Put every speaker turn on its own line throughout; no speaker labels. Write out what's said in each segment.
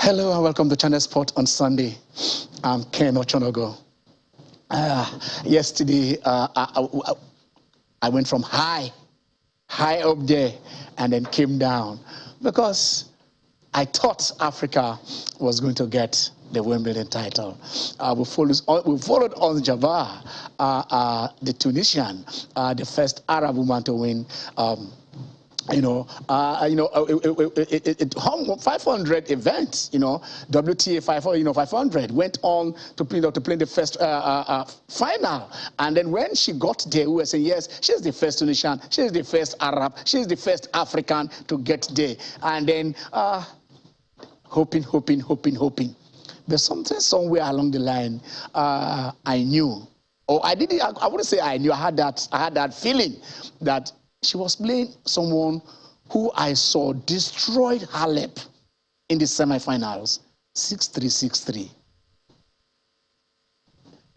Hello and welcome to Channel Sport on Sunday. I'm Ken Ochonogo. Yesterday, I went from high up there and then came down because I thought Africa was going to get the Wimbledon title. We followed on Jabbar, the Tunisian, the first Arab woman to win. It hung 500 events, WTA 500, went on to play the first final. And then when she got there, we were saying, yes, she's the first Tunisian, she's the first Arab, she's the first African to get there. And then hoping. But something somewhere along the line, I knew, or I wouldn't say I knew, I had that feeling that she was playing someone who I saw destroyed Halep in the semifinals, 6-3,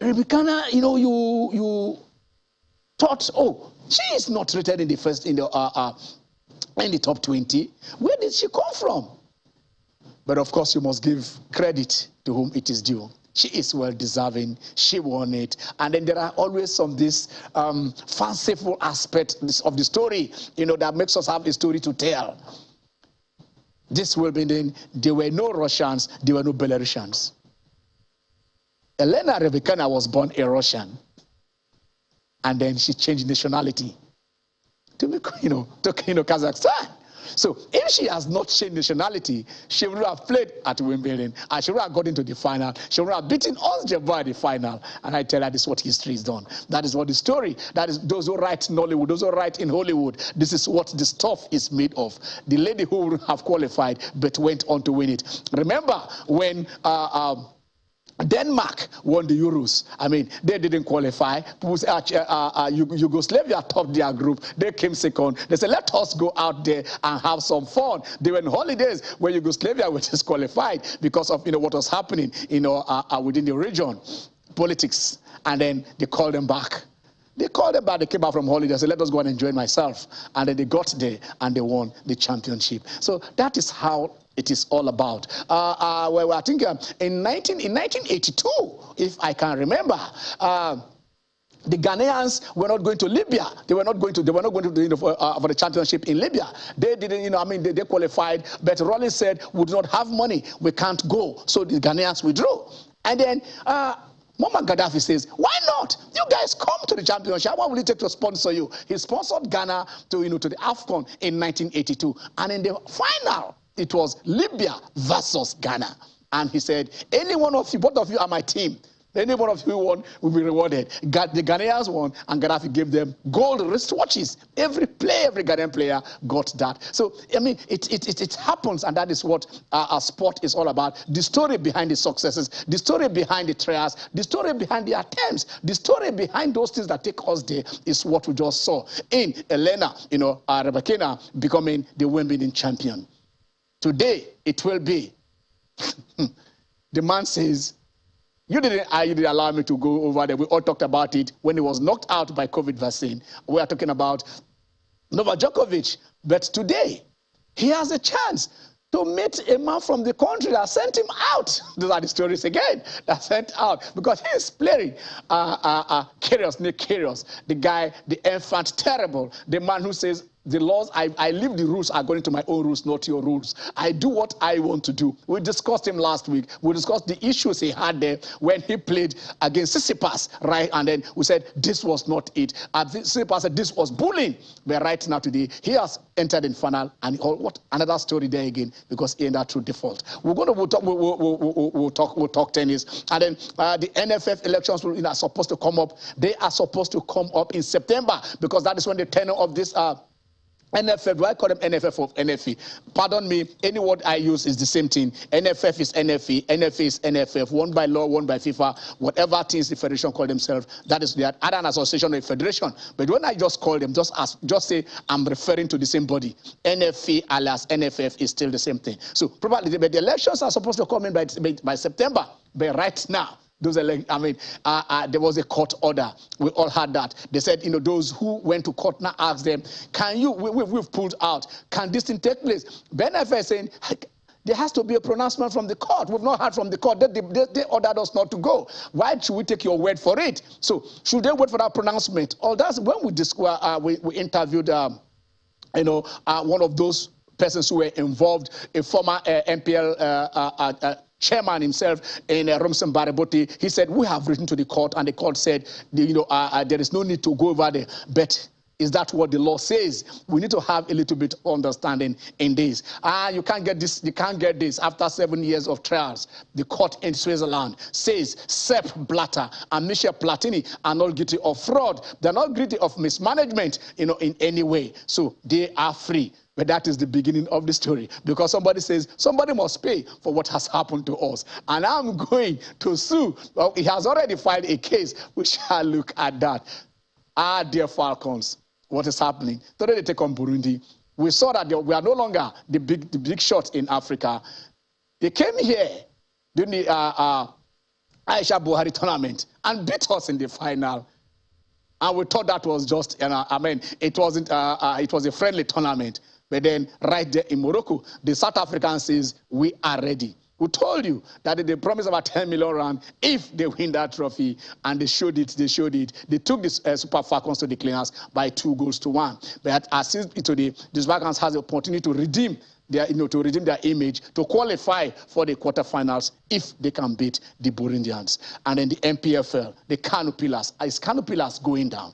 6-3. Rebecca, you thought, oh, she is not rated in the first in the top 20. Where did she come from? But of course, you must give credit to whom it is due. She is well deserving. She won it. And then there are always some fanciful aspects of the story, that makes us have a story to tell. This Wimbledon, there were no Russians, there were no Belarusians. Elena Rybakina was born a Russian. And then she changed nationality to Kazakhstan. So if she has not changed nationality, she would have played at Wimbledon and she would have got into the final. She would have beaten Ons Jabbar in the final. And I tell her this is what history is done. That is what the story, that is those who write in Hollywood, those who write in Hollywood, this is what the stuff is made of. The lady who would have qualified but went on to win it. Remember when Denmark won the Euros. I mean, they didn't qualify. Yugoslavia topped their group. They came second. They said, let us go out there and have some fun. They were on holidays when Yugoslavia was disqualified because of what was happening within the region, politics. And then they called them back. They called them back. They came back from holiday. They said, let us go and enjoy myself. And then they got there and they won the championship. So that is how it is all about. I think in 1982, if I can remember, the Ghanaians were not going to Libya. They were not going to for the championship in Libya. They didn't, they qualified, but Rollins said, we do not have money, we can't go. So the Ghanaians withdrew. And then Muammar Gaddafi says, why not? You guys come to the championship. What will it take to sponsor you? He sponsored Ghana to the AFCON in 1982. And in the final, it was Libya versus Ghana. And he said, any one of you, both of you are my team. Any one of you who won will be rewarded. The Ghanaians won, and Gaddafi gave them gold wristwatches. Every Ghanaian player got that. So, I mean, it happens, and that is what our sport is all about. The story behind the successes, the story behind the trials, the story behind the attempts, the story behind those things that take us there is what we just saw in Elena, Rybakina becoming the Wimbledon champion. Today, it will be. The man says, you didn't allow me to go over there. We all talked about it when he was knocked out by COVID vaccine. We are talking about Novak Djokovic. But today, he has a chance to meet a man from the country that sent him out. Those are the stories again, that sent out. Because he is playing Nick Kyrgios, the guy, the infant terrible, the man who says, the laws, I leave the rules according to my own rules, not your rules. I do what I want to do. We discussed him last week. We discussed the issues he had there when he played against Tsitsipas, right? And then we said this was not it. And Tsitsipas said this was bullying. But right now today, he has entered in final, and what another story there again because he entered through default. We'll talk tennis, and then the NFF elections are supposed to come up. They are supposed to come up in September because that is when the tenure of this. NFF, do I call them NFF or NFE? Pardon me, any word I use is the same thing. NFF is NFE, NFA is NFF, one by law, one by FIFA, whatever things the federation call themselves, that is either an association or a federation. But when I just call them, just say I'm referring to the same body. NFE alias NFF is still the same thing. So probably the elections are supposed to come in by September, but right now, Those are like, I mean, there was a court order. We all had that. They said, you know, those who went to court now asked them, can you, we've pulled out. Can this thing take place? Ben F is saying, there has to be a pronouncement from the court. We've not heard from the court. They ordered us not to go. Why should we take your word for it? So should they wait for that pronouncement? Or that's when we interviewed, one of those persons who were involved, a former NPL chairman himself in Romson Baraboti. He said, we have written to the court, and the court said, there is no need to go over there. But is that what the law says? We need to have a little bit of understanding in this. You can't get this. You can't get this. After 7 years of trials, the court in Switzerland says Sepp Blatter and Michel Platini are not guilty of fraud. They're not guilty of mismanagement, in any way. So they are free. But that is the beginning of the story, because somebody says somebody must pay for what has happened to us. And I'm going to sue. Well, he has already filed a case. We shall look at that. Dear Falcons, what is happening? Today they take on Burundi. We saw that we are no longer the big shots in Africa. They came here during the Aisha Buhari tournament and beat us in the final. And we thought that was just, it wasn't. It was a friendly tournament. But then right there in Morocco, the South Africans says, we are ready. We told you that they promised about 10 million rand if they win that trophy, and they showed it. They showed it. They took the Super Falcons to the cleaners by 2-1. But as today, the Falcons has the opportunity to redeem their, to redeem their image, to qualify for the quarterfinals if they can beat the Burundians. And then the NPFL, the Kano Pillars. Is Kano Pillars going down?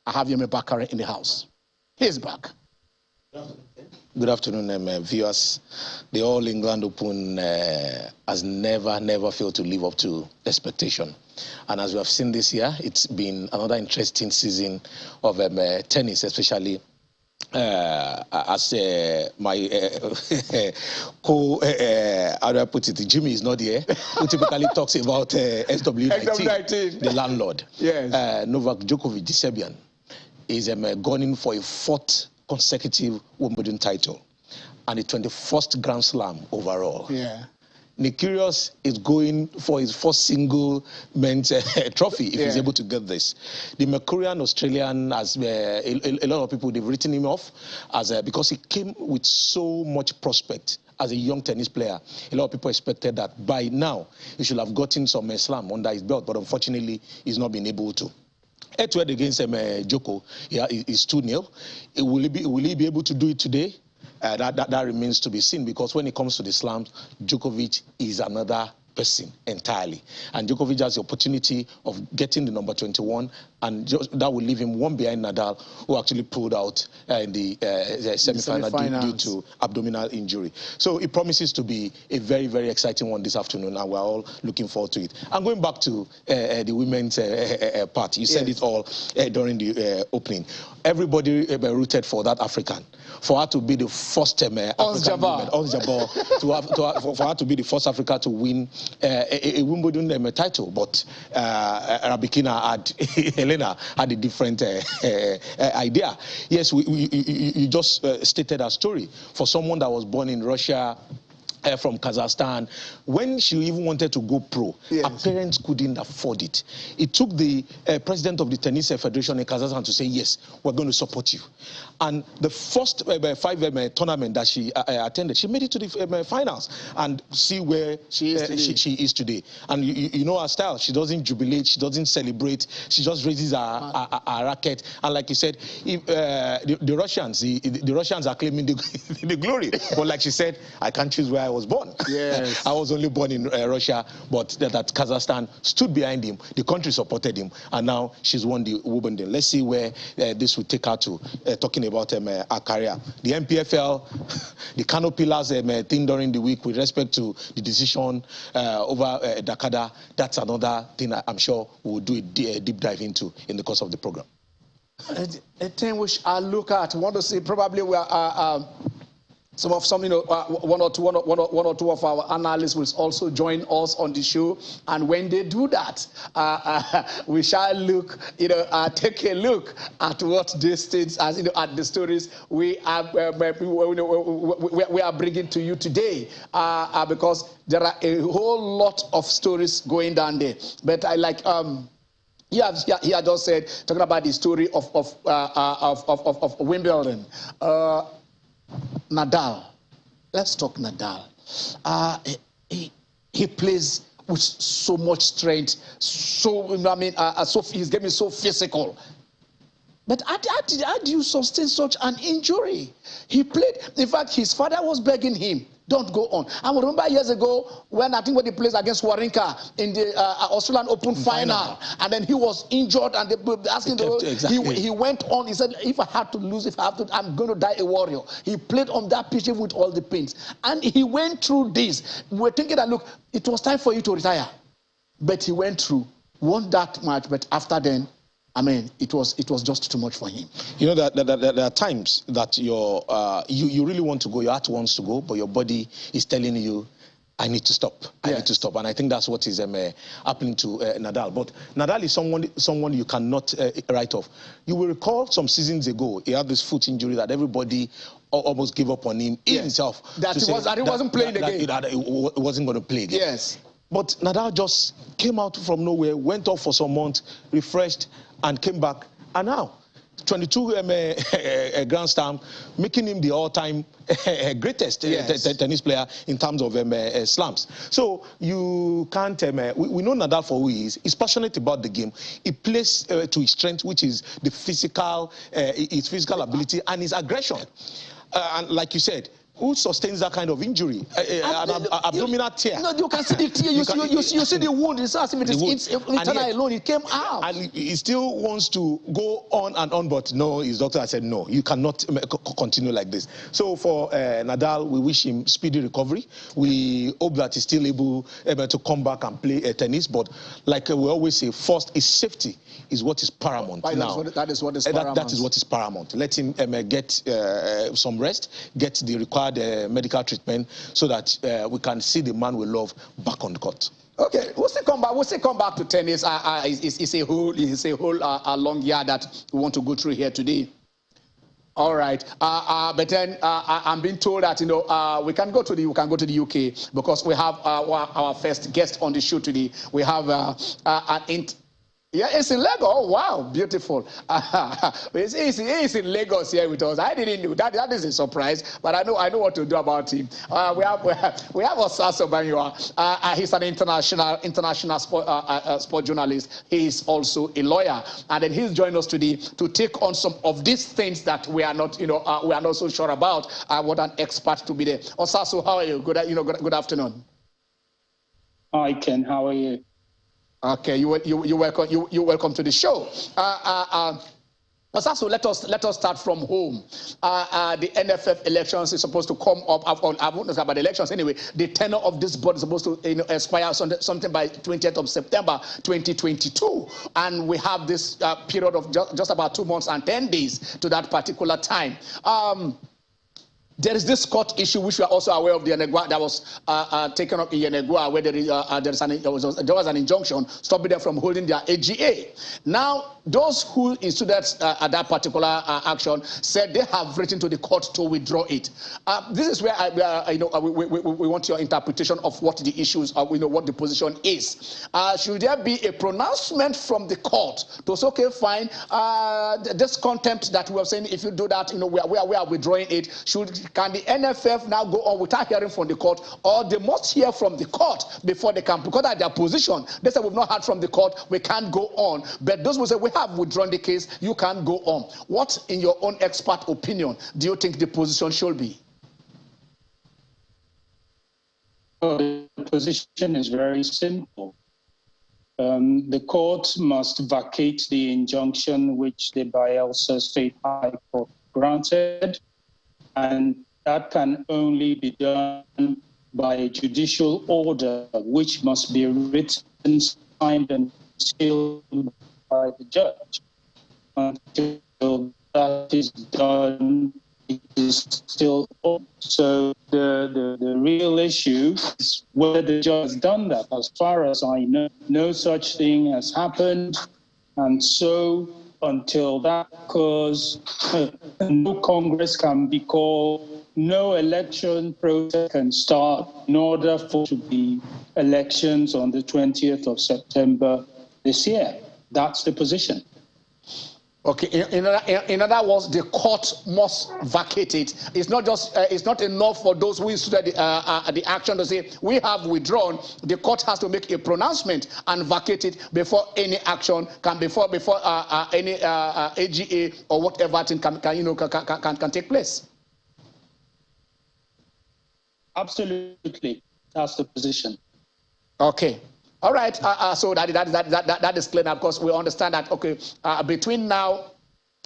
I have Yemi Bakare in the house. He's back.
Good afternoon, viewers. The All England Open has never failed to live up to expectation. And as we have seen this year, it's been another interesting season of tennis, especially as my how do I put it? Jimmy is not here, who typically talks about SW19, the landlord.
Yes.
Novak Djokovic, the Serbian, is gunning for a 4th consecutive Wimbledon title and the 21st Grand Slam overall.
Yeah.
Nick Kyrgios is going for his first single men's trophy if he's able to get this. The Mercurian Australian, as a lot of people, they've written him off as because he came with so much prospect as a young tennis player. A lot of people expected that by now he should have gotten some slam under his belt, but unfortunately he's not been able to. Head-to-head against Djoko, is 2-0. Will he be able to do it today? That remains to be seen, because when it comes to the slams, Djokovic is another person entirely. And Djokovic has the opportunity of getting the number 21, and that will leave him one behind Nadal, who actually pulled out in the semi-final due to abdominal injury. So it promises to be a very exciting one this afternoon, and we're all looking forward to it. And going back to the women's part, you said it all during the opening. Everybody rooted for that African, for her to be the first African woman, for her to be the first Africa to win a Wimbledon title. But Helena had a different idea. Yes, you just stated a story for someone that was born in Russia, from Kazakhstan. When she even wanted to go pro, her parents couldn't afford it. It took the president of the Tennis Federation in Kazakhstan to say, yes, we're going to support you. And the first 5 tournament that she attended, she made it to the finals, and see where she is today. And you know her style. She doesn't jubilate. She doesn't celebrate. She just raises her racket. And like you said, if, the Russians are claiming the glory. But like she said, I can't choose where I was born.
Yes.
I was only born in Russia, but that Kazakhstan stood behind him. The country supported him, and now she's won the Wimbledon. Let's see where this will take her to, talking about her career. The NPFL, the Kano Pillars thing during the week with respect to the decision over Dakada, that's another thing I'm sure we'll do a deep dive into in the course of the program.
A thing which I look at, I want to see, probably we are one or two of our analysts will also join us on the show, and when they do that, we shall look, take a look at what these things, as at the stories we are bringing to you today, because there are a whole lot of stories going down there. But I like. He had just said, talking about the story of Wimbledon. Nadal let's talk Nadal. He plays with so much strength, his game is so physical. But how do you sustain such an injury? He played, in fact, his father was begging him, don't go on. I remember years ago when I think when he plays against Wawrinka in the Australian Open final, and then he was injured, and they were asking he went on. He said, if I had to lose, if I have to, I'm going to die a warrior. He played on that pitch with all the pains, and he went through this. We're thinking that, look, it was time for you to retire, but he went through, won that match, but after then, I mean, it was just too much for him.
You know that there are times that you really want to go, your heart wants to go, but your body is telling you, I need to stop. I need to stop. And I think that's what is happening to Nadal. But Nadal is someone you cannot write off. You will recall some seasons ago, he had this foot injury that everybody almost gave up on him himself.
That he wasn't playing the game.
He wasn't going to play again.
Yes.
But Nadal just came out from nowhere, went off for some months, refreshed, and came back. And now, 22 Grand Slam, making him the all-time greatest tennis player in terms of slams. So you can't, we know Nadal for who he is. He's passionate about the game. He plays to his strength, which is the his physical ability and his aggression. And like you said, who sustains that kind of injury? An abdominal tear.
No, you can see the tear. You see the wound. It's as if it is internal alone. It came out.
And he still wants to go on and on, but no, his doctor has said, no, you cannot continue like this. So for Nadal, we wish him speedy recovery. We hope that he's still able to come back and play tennis. But like we always say, first is safety is what is paramount now.
That is what is paramount.
That is what is paramount. Let him get some rest, get the required medical treatment, so that we can see the man we love back on the court.
Okay, we'll still come back. We'll still come back to tennis. It's a whole long year that we want to go through here today. All right, but then I'm being told that we can go to the UK because we have our first guest on the show today. We have yeah, it's in Lagos. Oh, wow, beautiful. It's in Lagos here with us. I didn't know that. That is a surprise, but I know what to do about him. We have Osaso Banyoa. He's an international sport journalist. He is also a lawyer, and then he's joined us today to take on some of these things that we are not, we are not so sure about. I want an expert to be there. Osaso, how are you? Good afternoon.
Hi, Ken. How are you?
Okay, you welcome to the show. So let us start from home. The NFF elections is supposed to come up. I won't talk about the elections anyway. The tenure of this board is supposed to expire something by 20th of September 2022, and we have this period of just about 2 months and 10 days to that particular time. There is this court issue which we are also aware of, the Yenegua that was taken up in Yenegua, where there was an injunction stopping them from holding their AGA. Now, those who instituted at that particular action said they have written to the court to withdraw it. This is where we want your interpretation of what the issues are, what the position is. Should there be a pronouncement from the court to say, okay, fine, this contempt that we are saying, if you do that, we are withdrawing it. Can the NFF now go on without hearing from the court, or they must hear from the court before they can, because at their position, they say we've not heard from the court, we can't go on. But those who say we have withdrawn the case, you can't go on. What, in your own expert opinion, do you think the position should be?
Well, the position is very simple. The court must vacate the injunction which the Bayelsa State High Court granted, and that can only be done by a judicial order, which must be written, signed, and sealed by the judge. Until that is done, it is still open. So the real issue is whether the judge has done that. As far as I know, no such thing has happened, and so until that occurs, no Congress can be called, no election process can start in order for to be elections on the 20th of September this year. That's the position.
Okay, in other words, the court must vacate it. It's not just it's not enough for those who instituted the action to say we have withdrawn. The court has to make a pronouncement and vacate it before any action can before any AGA or whatever thing can take place.
Absolutely, that's the position.
Okay. All right, so that is clear. Of course, we understand that, okay, between now,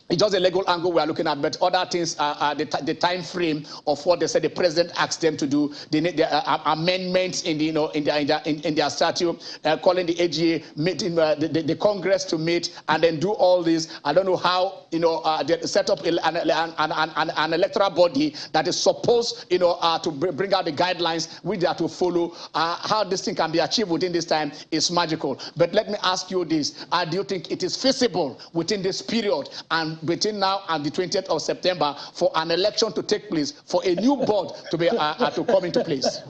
it's just a legal angle we are looking at, but other things are the time frame of what they said the president asked them to do. They need the amendments in in their statute, calling the AGA meeting, the Congress to meet and then do all this. I don't know how they set up an electoral body that is supposed to bring out the guidelines which they are to follow. How this thing can be achieved within this time is magical. But let me ask you this: do you think it is feasible within this period and between now and the 20th of September for an election to take place, for a new board to be to come into place?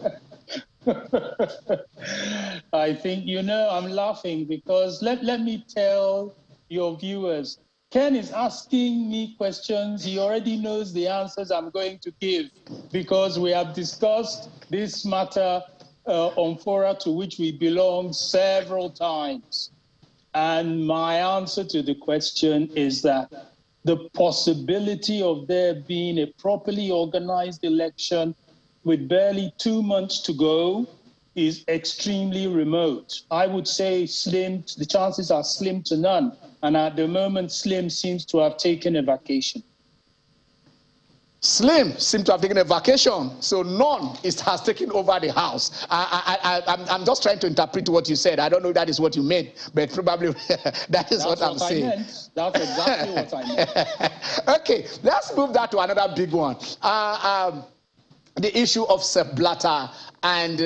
I think, I'm laughing because let me tell your viewers, Ken is asking me questions. He already knows the answers I'm going to give because we have discussed this matter on fora to which we belong several times. And my answer to the question is that the possibility of there being a properly organized election with barely 2 months to go is extremely remote. I would say slim, the chances are slim to none. And at the moment, Slim seems to have taken a vacation.
Slim seems to have taken a vacation, so none has taken over the house. I'm just trying to interpret what you said. I don't know if that is what you meant, but probably that's what I'm saying.
That's exactly what I meant.
Okay, let's move that to another big one. The issue of Sepp Blatter and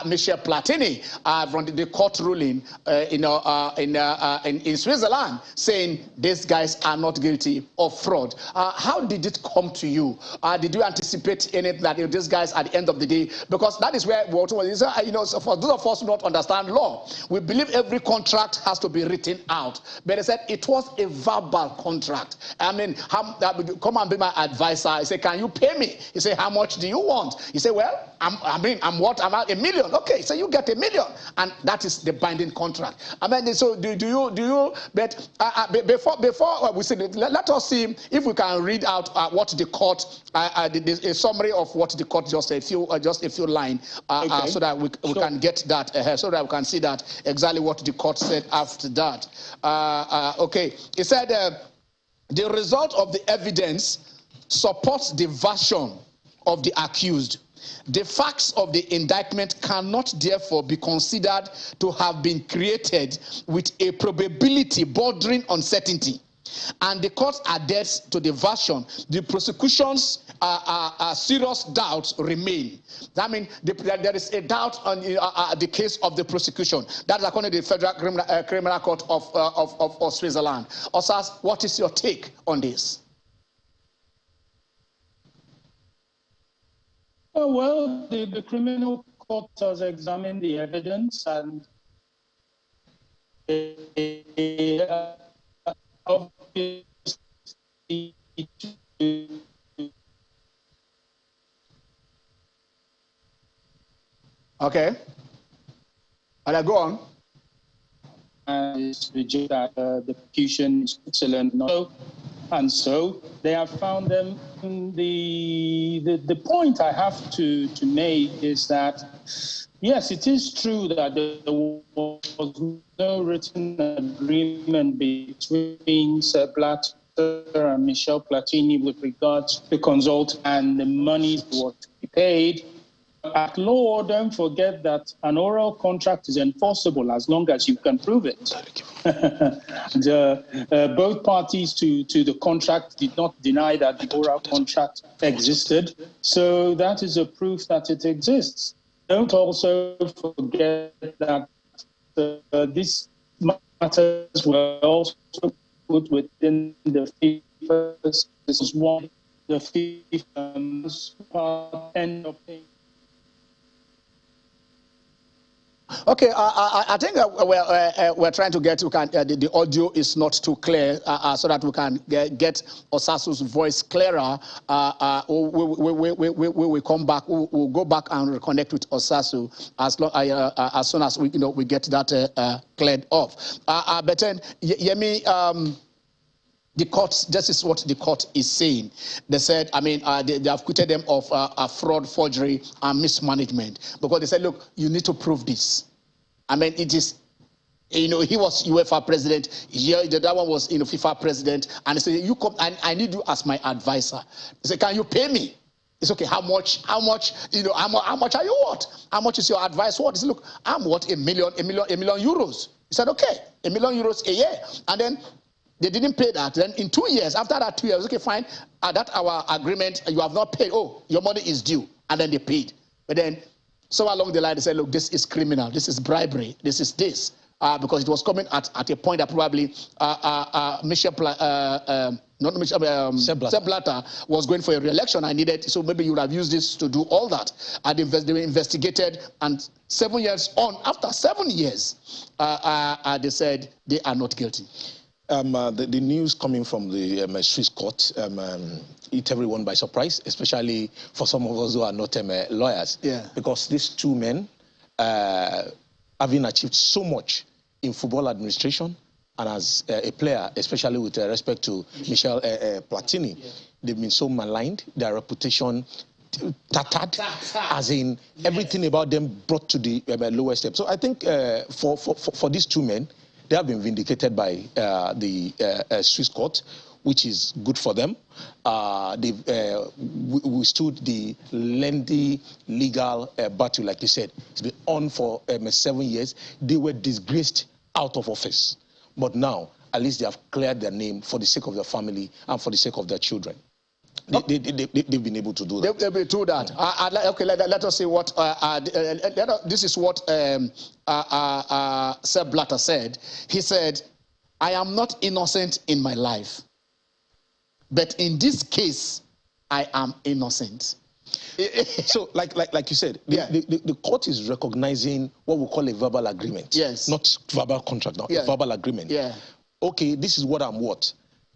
Michel Platini from the court ruling in Switzerland, saying these guys are not guilty of fraud. How did it come to you? Did you anticipate anything that these guys at the end of the day? Because that is where so for those of us who don't understand law, we believe every contract has to be written out. But they said it was a verbal contract. I mean, come and be my advisor. I say, can you pay me? He said, how much do you want? He said, well, I'm out $1 million. Okay, so you get $1 million, and that is the binding contract. I mean, so do you? But before we see it, let us see if we can read out what the court, a summary of what the court just a few lines, okay. So that we can get that, so that we can see that exactly what the court said after that. Okay, it said the result of the evidence supports the version of the accused. The facts of the indictment cannot therefore be considered to have been created with a probability bordering on certainty. And the court adheres to the version. The prosecution's serious doubts remain. That means there is a doubt on the case of the prosecution. That is according to the Federal Criminal Court of Switzerland. Osas, what is your take on this?
Oh, well, the criminal court has examined the evidence and obviously.
Okay. And go on.
And reject that the prosecution in Switzerland. And so they have found them. The point I have to make is that, yes, it is true that there was no written agreement between Sepp Blatter and Michel Platini with regards to the consult and the money that was to be paid. At law, don't forget that an oral contract is enforceable as long as you can prove it. Both parties to the contract did not deny that the oral contract existed, so that is a proof that it exists. Don't also forget that these matters were also put within the FIFA. This is one the FIFA end of thing.
Okay, I think we're trying to get, the audio is not too clear, so that we can get Osasu's voice clearer. We will come back, we'll go back and reconnect with Osasu as soon as we get that cleared off. But then, Yemi, the court, this is what the court is saying. They said, I mean, they have acquitted them of fraud, forgery, and mismanagement. Because they said, look, you need to prove this. I mean, it is, he was UEFA president. Here, the other one was, FIFA president. And they said, you come, and I need you as my advisor. They said, can you pay me? It's okay, how much, how much are you worth? How much is your advice worth? He said, look, I'm worth a million euros. He said, okay, €1 million a year. And then they didn't pay that. Then in 2 years, after that 2 years, okay, fine, that's our agreement, you have not paid. Oh, your money is due. And then they paid. But then, so along the line, they said, look, this is criminal. This is bribery. This is this. Because it was coming at a point that probably Sepp Blatter was going for a re-election. I needed, so maybe you would have used this to do all that. And they were investigated, and 7 years on, after 7 years, they said they are not guilty.
The news coming from the Swiss court hit everyone by surprise, especially for some of us who are not lawyers.
Yeah.
Because these two men, having achieved so much in football administration and as a player, especially with respect to Michel Platini, they've been so maligned, their reputation tattered, as in everything about them brought to the lowest step. So I think for these two men, they have been vindicated by the Swiss court, which is good for them. They've withstood the lengthy legal battle, like you said. It's been on for 7 years. They were disgraced out of office. But now, at least they have cleared their name for the sake of their family and for the sake of their children. They've been able to do that.
They've been to that. Okay, let us see what this is what Sepp Blatter said. He said, I am not innocent in my life, but in this case, I am innocent.
So, like you said, the court is recognizing what we call a verbal agreement.
Yes.
Not verbal contract, no, a verbal agreement.
Yeah.
Okay, this is what I'm worth.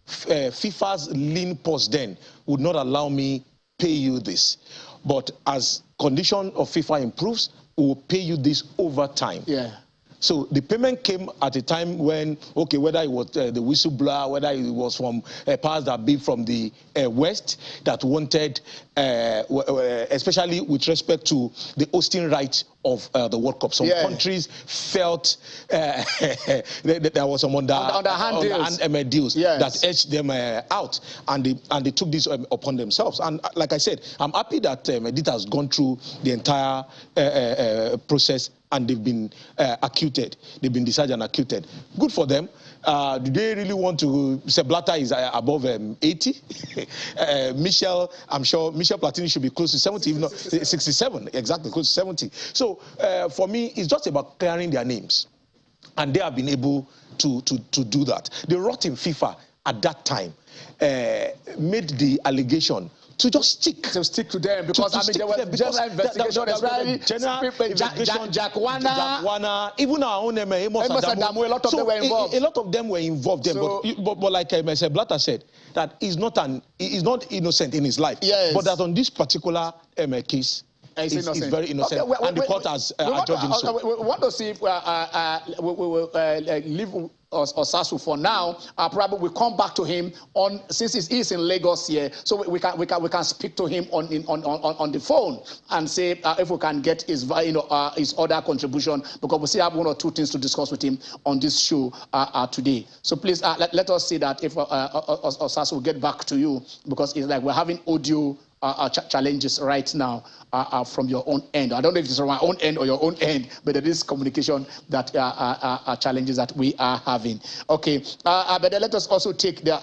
FIFA's lean post then would not allow me pay you this. But as condition of FIFA improves, we will pay you this over time.
Yeah.
So the payment came at a time when, okay, whether it was the whistleblower, whether it was from powers that be from the West that wanted, especially with respect to the hosting right of the World Cup. Some countries felt there was some underhand deals that edged them out, and they took this upon themselves. And like I said, I'm happy that it has gone through the entire process, and they've been acquitted. They've been decided and acquitted. Good for them. Do they really want to? Sepp Blatter is above 80. Michel, I'm sure Michel Platini should be close to 70, if not 67, exactly, close to 70. So for me, it's just about clearing their names. And they have been able to do that. The rot in FIFA at that time made the allegation to just stick to them, because I mean there was general investigation, Jack Wana, even our own Amos Adamu, a lot of them were involved. A lot of them were involved there, so, but like Mr. Blatter said, that he's not innocent in his life. Yes. But that on this particular case, he's very innocent, okay, and the court has adjudged him so.
We want to see if we will leave Osasu for now. Probably we'll come back to him on, since he is in Lagos here, so we can speak to him on the phone and say if we can get his other contribution, because we still have 1 or 2 things to discuss with him on this show today. So please let us see that if Osasu will get back to you, because it's like we're having audio challenges right now from your own end. I don't know if it's from my own end or your own end, but there is communication that challenges that we are having. Okay, but then let us also take the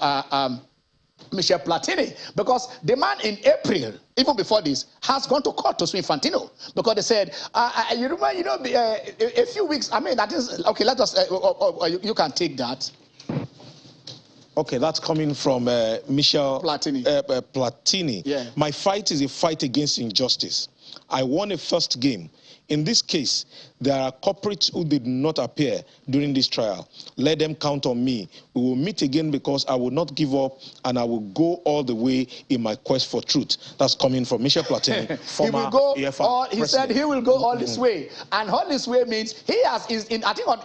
Michel Platini, because the man in April, even before this, has gone to court to sue Infantino, because they said, you remember, a few weeks. I mean, that is okay. Let us. You can take that.
Okay, that's coming from Michel
Platini.
Platini. Yeah. My fight is a fight against injustice. I won a first game. In this case, there are culprits who did not appear during this trial. Let them count on me. We will meet again because I will not give up and I will go all the way in my quest for truth. That's coming from Michel Platini, former EFA
He said he will go all this way. And all this way means he is in, I think on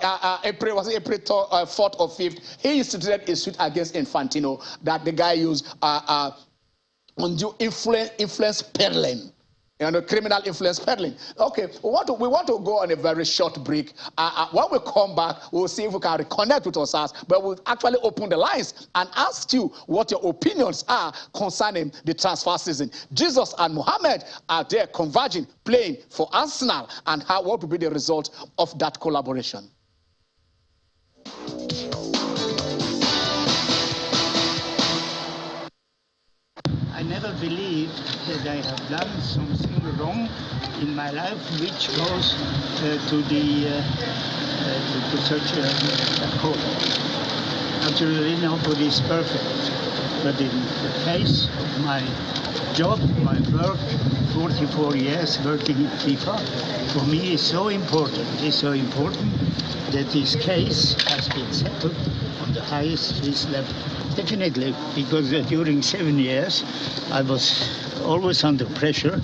April 4th or 5th, he instituted a suit against Infantino that the guy used undue influence peddling. Criminal influence peddling. Okay, we want to go on a very short break. When we come back, we'll see if we can reconnect with us, but we'll actually open the lines and ask you what your opinions are concerning the transfer season. Jesus and Mohammed are there converging, playing for Arsenal, and what will be the result of that collaboration?
I never believed that I have done something wrong in my life which goes to such a court. Naturally, nobody is perfect, but in the case of my job, my work, 44 years working in FIFA, for me is so important. It's so important that this case has been settled on the highest risk level. Definitely, because during 7 years I was always under pressure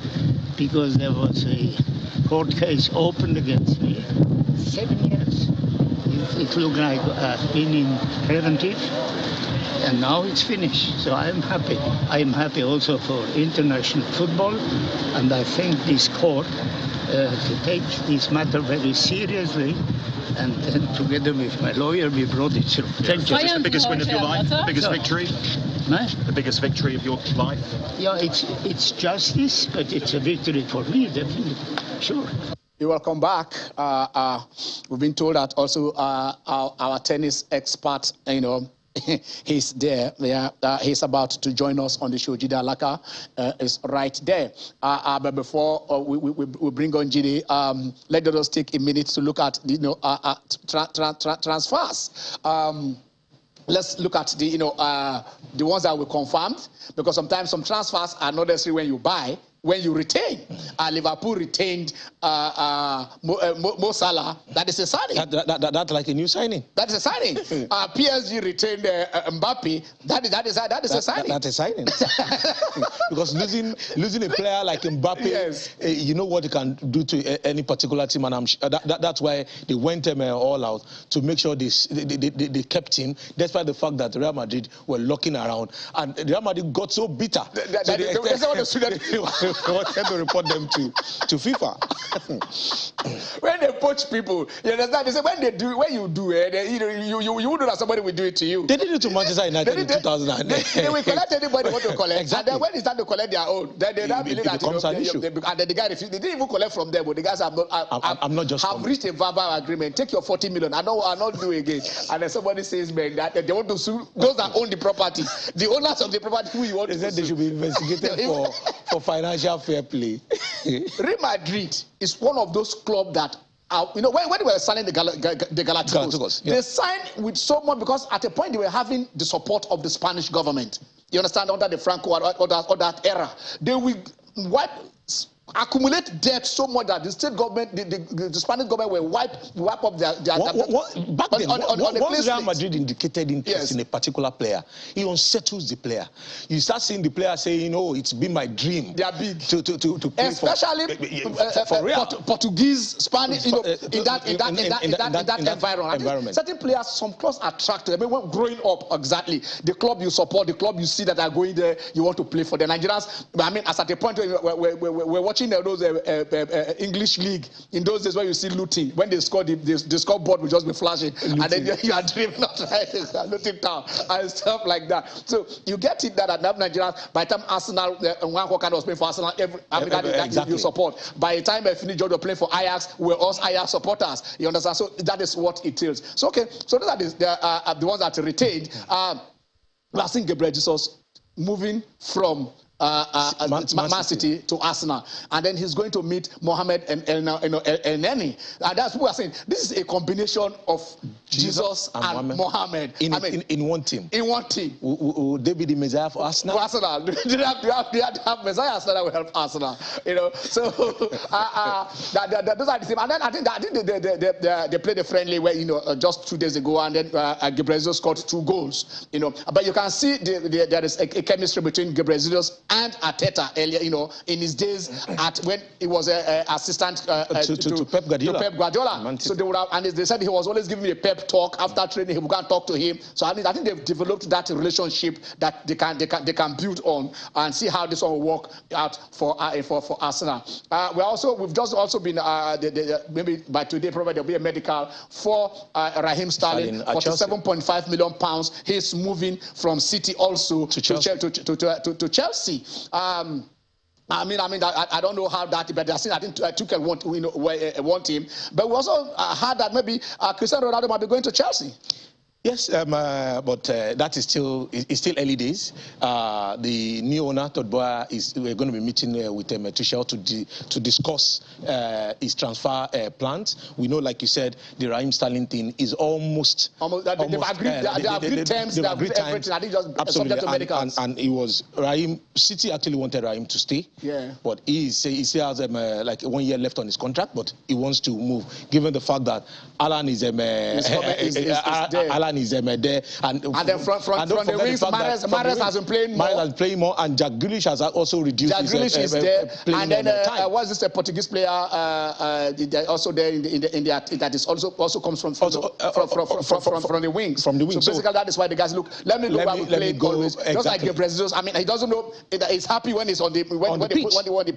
because there was a court case opened against me. 7 years. It looked like I've been in preventive and now it's finished. So I am happy. I am happy also for international football, and I think this court to take this matter very seriously. And together with my lawyer, we brought it through. Thank you.
Is this the biggest win of your life? The biggest victory?
No?
The biggest victory of your life?
Yeah, it's justice, but it's a victory for me, definitely. Sure.
You're welcome back. We've been told that also our tennis expert, he's there. Yeah, he's about to join us on the show. Jide Alaka is right there. But before we bring on Jide, let us take a minute to look at transfers. Let's look at the ones that we confirmed, because sometimes some transfers are not necessarily when you buy. When you retain, Liverpool retained Mo Salah. That is a signing.
That's like a new signing.
That is a signing. PSG retained Mbappe. That is a signing.
That's a signing. Because losing a player like Mbappe,
yes.
You know what it can do to any particular team, and I'm sure that's why they went all out to make sure they kept him, despite the fact that Real Madrid were locking around, and Real Madrid got so bitter. They wanted to report them to FIFA.
When they poach people, you understand? They say when you do it, you would do that somebody will do it to you.
They did it to Manchester United in 2000.
They will collect anybody want to collect.
Exactly.
And then when it's time to collect their own, then they don't believe that
becomes an issue.
And then the guy refused. They didn't even collect from them, but the guys have reached a verbal agreement. Take your 40 million. I'll not do it again. And then somebody says, man, that they want to sue those that own the property, the owners of the property who you want to sue.
They should be investigated for financial fair play.
Real Madrid is one of those clubs that when they were signing the Galacticos, yeah. They signed with someone because at a point they were having the support of the Spanish government. You understand, under the Franco or that era, they will accumulate debt so much that the state government, the Spanish government will wipe up their
back then. Once Real Madrid indicated interest in a particular player, he unsettles the player. You start seeing the player saying, "Oh, it's been my dream."
They are big
to play
especially
for Real.
Portuguese, Spanish, in that environment.
environment.
Certain players, some clubs attract them. When growing up, exactly the club you support, the club you see that are going there, you want to play for. The Nigerians, I mean, as at a point we're watching those English league in those days where you see looting, when they score, the scoreboard will just be flashing, and then you are dreaming of looting town and stuff like that. So you get it that at Nigeria, by the time Arsenal, one kind was playing for Arsenal, exactly. You support. By the time I finish, you're playing for Ajax, we're all Ajax supporters. You understand? So that is what it is. So okay, so those are the ones that retained. Last thing, Gabriel Jesus moving from Man City to Arsenal, and then he's going to meet Mohamed and El Neni. That's what we're saying. This is a combination of Jesus and Mohammed
in one team.
In one team.
Will they be the Messiah for Arsenal?
For Arsenal, they have Messiah that will help Arsenal. You know, so those are the same. And then I think they played a friendly where, you know, just 2 days ago, and then Gabriel scored 2 goals. You know, but you can see there is a chemistry between Gabriel and Arteta earlier, you know, in his days when he was an assistant to
Pep Guardiola.
To Pep Guardiola. So they would have, and they said he was always giving me a pep talk after training. He would go and talk to him. So I think they've developed that relationship that they can build on and see how this one will work out for Arsenal. We've just also been maybe by today probably there'll be a medical for Raheem Sterling for £7.5 million. He's moving from City also to Chelsea. I don't know how that, but I think Tuchel want him. But we also heard that maybe Cristiano Ronaldo might be going to Chelsea.
Yes, but that is still early days. The new owner, Todd Boyer, we're going to be meeting with Tuchel to discuss his transfer plans. We know, like you said, the Raheem Sterling thing is almost
they've agreed terms. They've agreed everything. I think just subject to medicals.
And it was Raheem. City actually wanted Raheem to stay.
Yeah.
But he still has like 1 year left on his contract, but he wants to move, given the fact that Alan is Alan is there, and then from
the wings, Mahrez has been playing more.
Mahrez has played more, and Jack Grealish has also reduced.
Jack Grealish is there, and then what's this? A Portuguese player also there that is also comes from the wings.
From the wings.
So basically, that is why the guys look. Let me know where we play always. Exactly. Just like the Brazilians. I mean, he doesn't know. He's happy when he's on the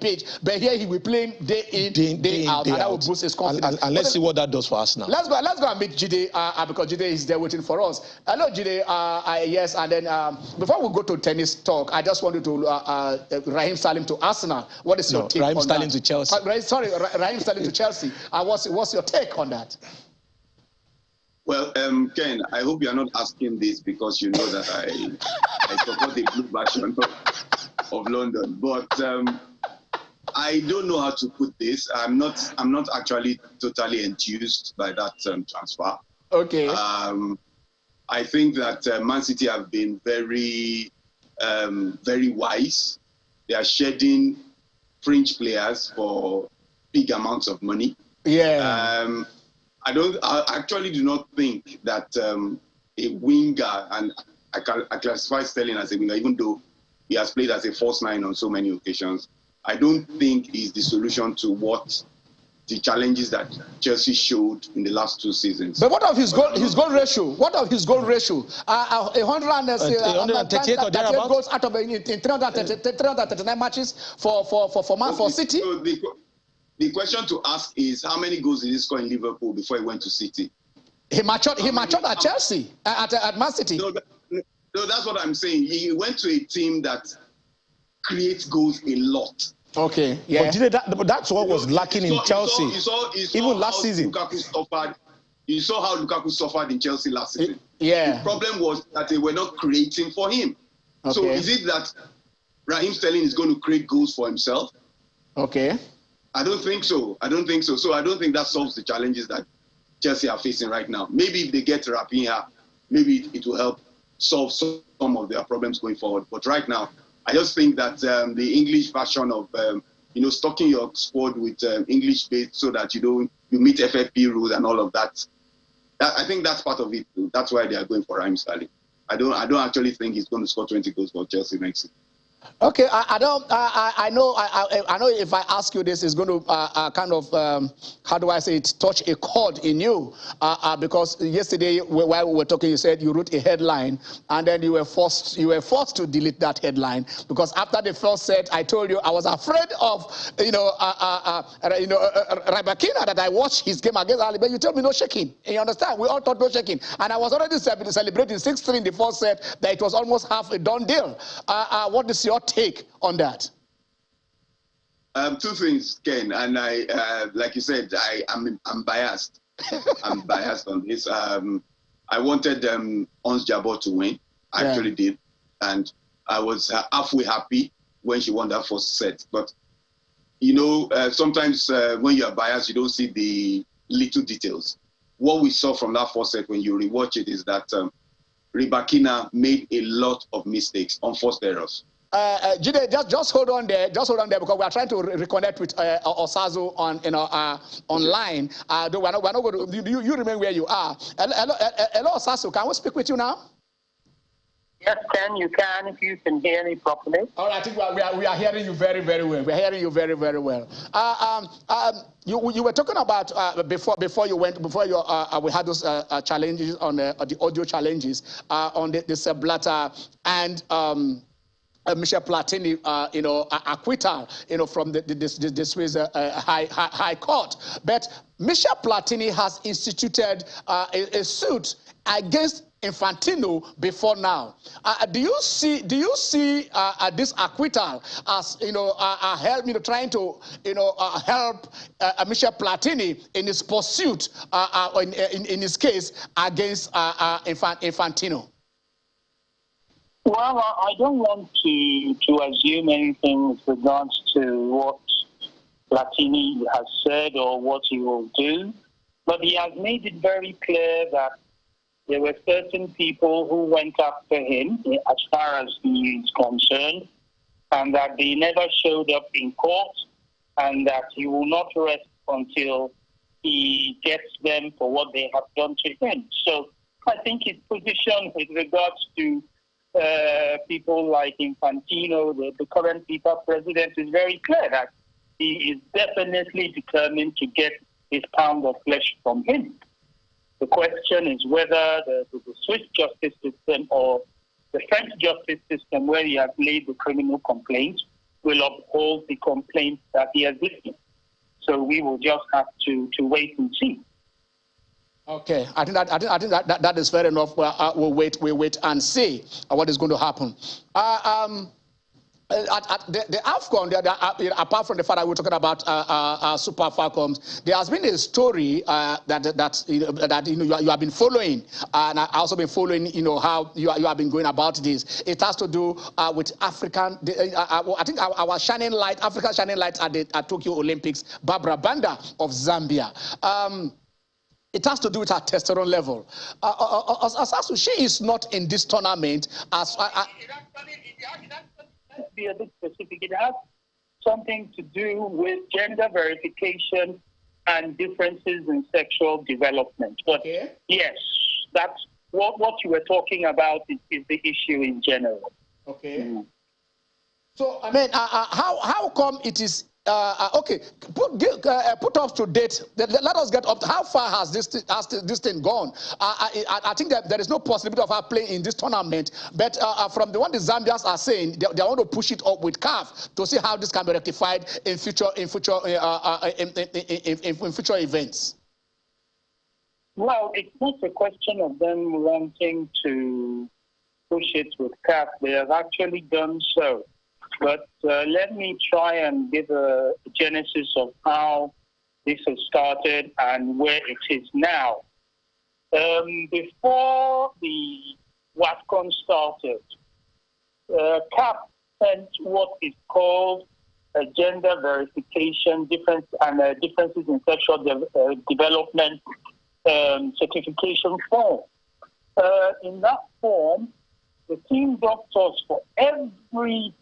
pitch, but here he will play day in, day out, and that will boost his confidence.
And let's see what that does for us now.
Let's go and meet Jide because Jide is there waiting for us. Hello, Jide. Yes, and then before we go to tennis talk, I just wanted to Raheem Sterling to Arsenal. What is your take on that?
Raheem Sterling to Chelsea.
Raheem Sterling to Chelsea. What's your take on that?
Well, Ken, I hope you are not asking this because you know that I support the blue version of London, but I don't know how to put this. I'm not actually totally enthused by that transfer.
Okay.
I think that Man City have been very, very wise. They are shedding fringe players for big amounts of money.
Yeah.
I actually do not think that a winger, and I classify Sterling as a winger, even though he has played as a false nine on so many occasions. I don't think is the solution to what the challenges that Chelsea showed in the last 2 seasons.
But what of his goal ratio? What of his goal ratio? 138 goals out of in 339 matches for City.
So the question to ask is, how many goals did he score in Liverpool before he went to City?
He matured at Chelsea, at Man City.
No, that's what I'm saying. He went to a team that creates goals a lot.
Okay, yeah.
But that's what was lacking in Chelsea.
You saw
even last season.
You saw how Lukaku suffered in Chelsea last season.
Yeah.
The problem was that they were not creating for him.
Okay.
So is it that Raheem Sterling is going to create goals for himself?
Okay.
I don't think so. So I don't think that solves the challenges that Chelsea are facing right now. Maybe if they get Rafinha, maybe it will help solve some of their problems going forward. But right now, I just think that the English version of stocking your squad with English base so that you meet FFP rules and all of that. I think that's part of it. That's why they are going for Raheem Sterling. I don't actually think he's going to score 20 goals for Chelsea next season.
Okay, I know if I ask you this, it's going to kind of, how do I say it, touch a chord in you. Because yesterday, while we were talking, you said you wrote a headline, and then you were forced to delete that headline. Because after the first set, I told you I was afraid of, Rabakina, that I watched his game against Ali, but you told me no shaking. You understand? We all thought no shaking. And I was already celebrating 6-3 in the first set, that it was almost half a done deal. What is your take on that?
2 things, Ken, and I, like you said, I'm biased. I'm biased on this. I wanted Ons Jabeur to win. I actually did, and I was halfway happy when she won that first set. But, you know, sometimes when you are biased, you don't see the little details. What we saw from that first set when you rewatch it is that Rybakina made a lot of mistakes, unforced errors.
Jide, just hold on there. Just hold on there because we are trying to reconnect with Osazu on online. Though we're not going to. You remain where you are. Hello, Osazu. Can we speak with you now?
Yes, you can if you can hear me properly.
All right, I think we are hearing you very, very well. We're hearing you very, very well. You were talking about before you we had those challenges on the audio challenges on this Blatter and Michel Platini, acquittal, from this Swiss high court. But Michel Platini has instituted a suit against Infantino before now. Do you see this acquittal as help trying to help Michel Platini in his pursuit in his case against Infantino?
Well, I don't want to assume anything with regards to what Platini has said or what he will do, but he has made it very clear that there were certain people who went after him as far as he is concerned, and that they never showed up in court, and that he will not rest until he gets them for what they have done to him. So I think his position with regards to people like Infantino, the current FIFA president, is very clear that he is definitely determined to get his pound of flesh from him. The question is whether the Swiss justice system or the French justice system, where he has laid the criminal complaint, will uphold the complaint that he has given. So we will just have to wait and see.
Okay, I think that is fair enough. We'll wait and see what is going to happen. The AFCON, apart from the fact that we're talking about Super Falcons, there has been a story that you have been following, and I've also been following how you have been going about this. It has to do with African. I think our shining light, African shining light at Tokyo Olympics, Barbara Banda of Zambia. It has to do with her testosterone level. She is not in this tournament.
Be a bit specific. It has something to do with gender verification and differences in sexual development. But yes, that's what you were talking about is the issue in general.
Okay. So I mean, how come it is? Okay, put us to date. Let us get up. How far has this thing gone? I think that there is no possibility of her playing in this tournament. But from the one the Zambians are saying, they want to push it up with CAF to see how this can be rectified in future events.
Well, it's not a question of them wanting to push it with CAF. They have actually done so. But let me try and give a genesis of how this has started and where it is now. Before the WAFCON started, CAF sent what is called a gender verification differences in sexual development certification form. In that form, the team doctors for every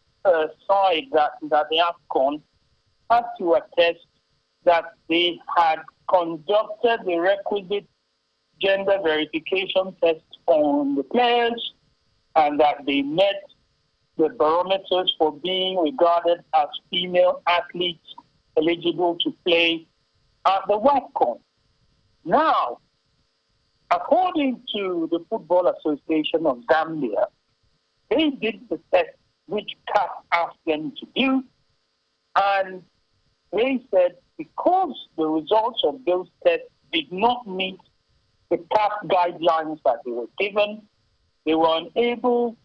side that the AFCON had to attest that they had conducted the requisite gender verification test on the players and that they met the barometers for being regarded as female athletes eligible to play at the WAFCON. Now, according to the Football Association of Zambia, they did the test which CAF asked them to do, and they said because the results of those tests did not meet the CAF guidelines that they were given, they were unable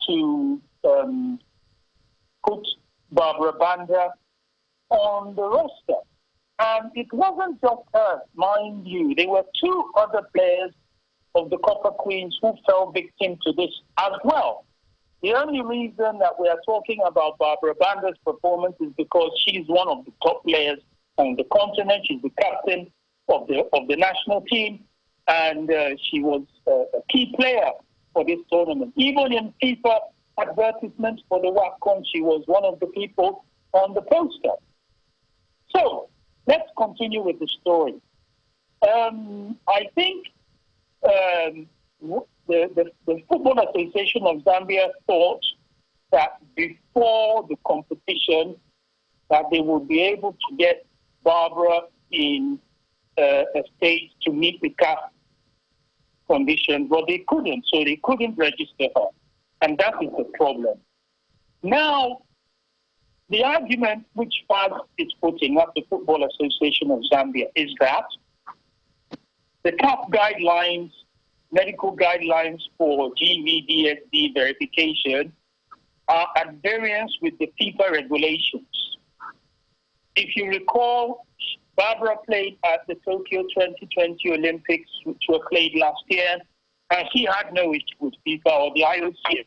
to put Barbara Banda on the roster. And it wasn't just her, mind you. There were two other players of the Copper Queens who fell victim to this as well. The only reason that we are talking about Barbara Banda's performance is because she's one of the top players on the continent. She's the captain of the national team, and she was a key player for this tournament. Even in FIFA advertisements for the WACON, she was one of the people on the poster. So let's continue with the story. I think the Football Association of Zambia thought that before the competition that they would be able to get Barbara in a state to meet the CAF conditions, but they couldn't, so they couldn't register her. And that is the problem. Now, the argument which FAS is putting up, the Football Association of Zambia, is that the CAF guidelines, medical guidelines for GVDSD verification are at variance with the FIFA regulations. If you recall, Barbara played at the Tokyo 2020 Olympics, which were played last year, and she had no issue with FIFA or the IOC.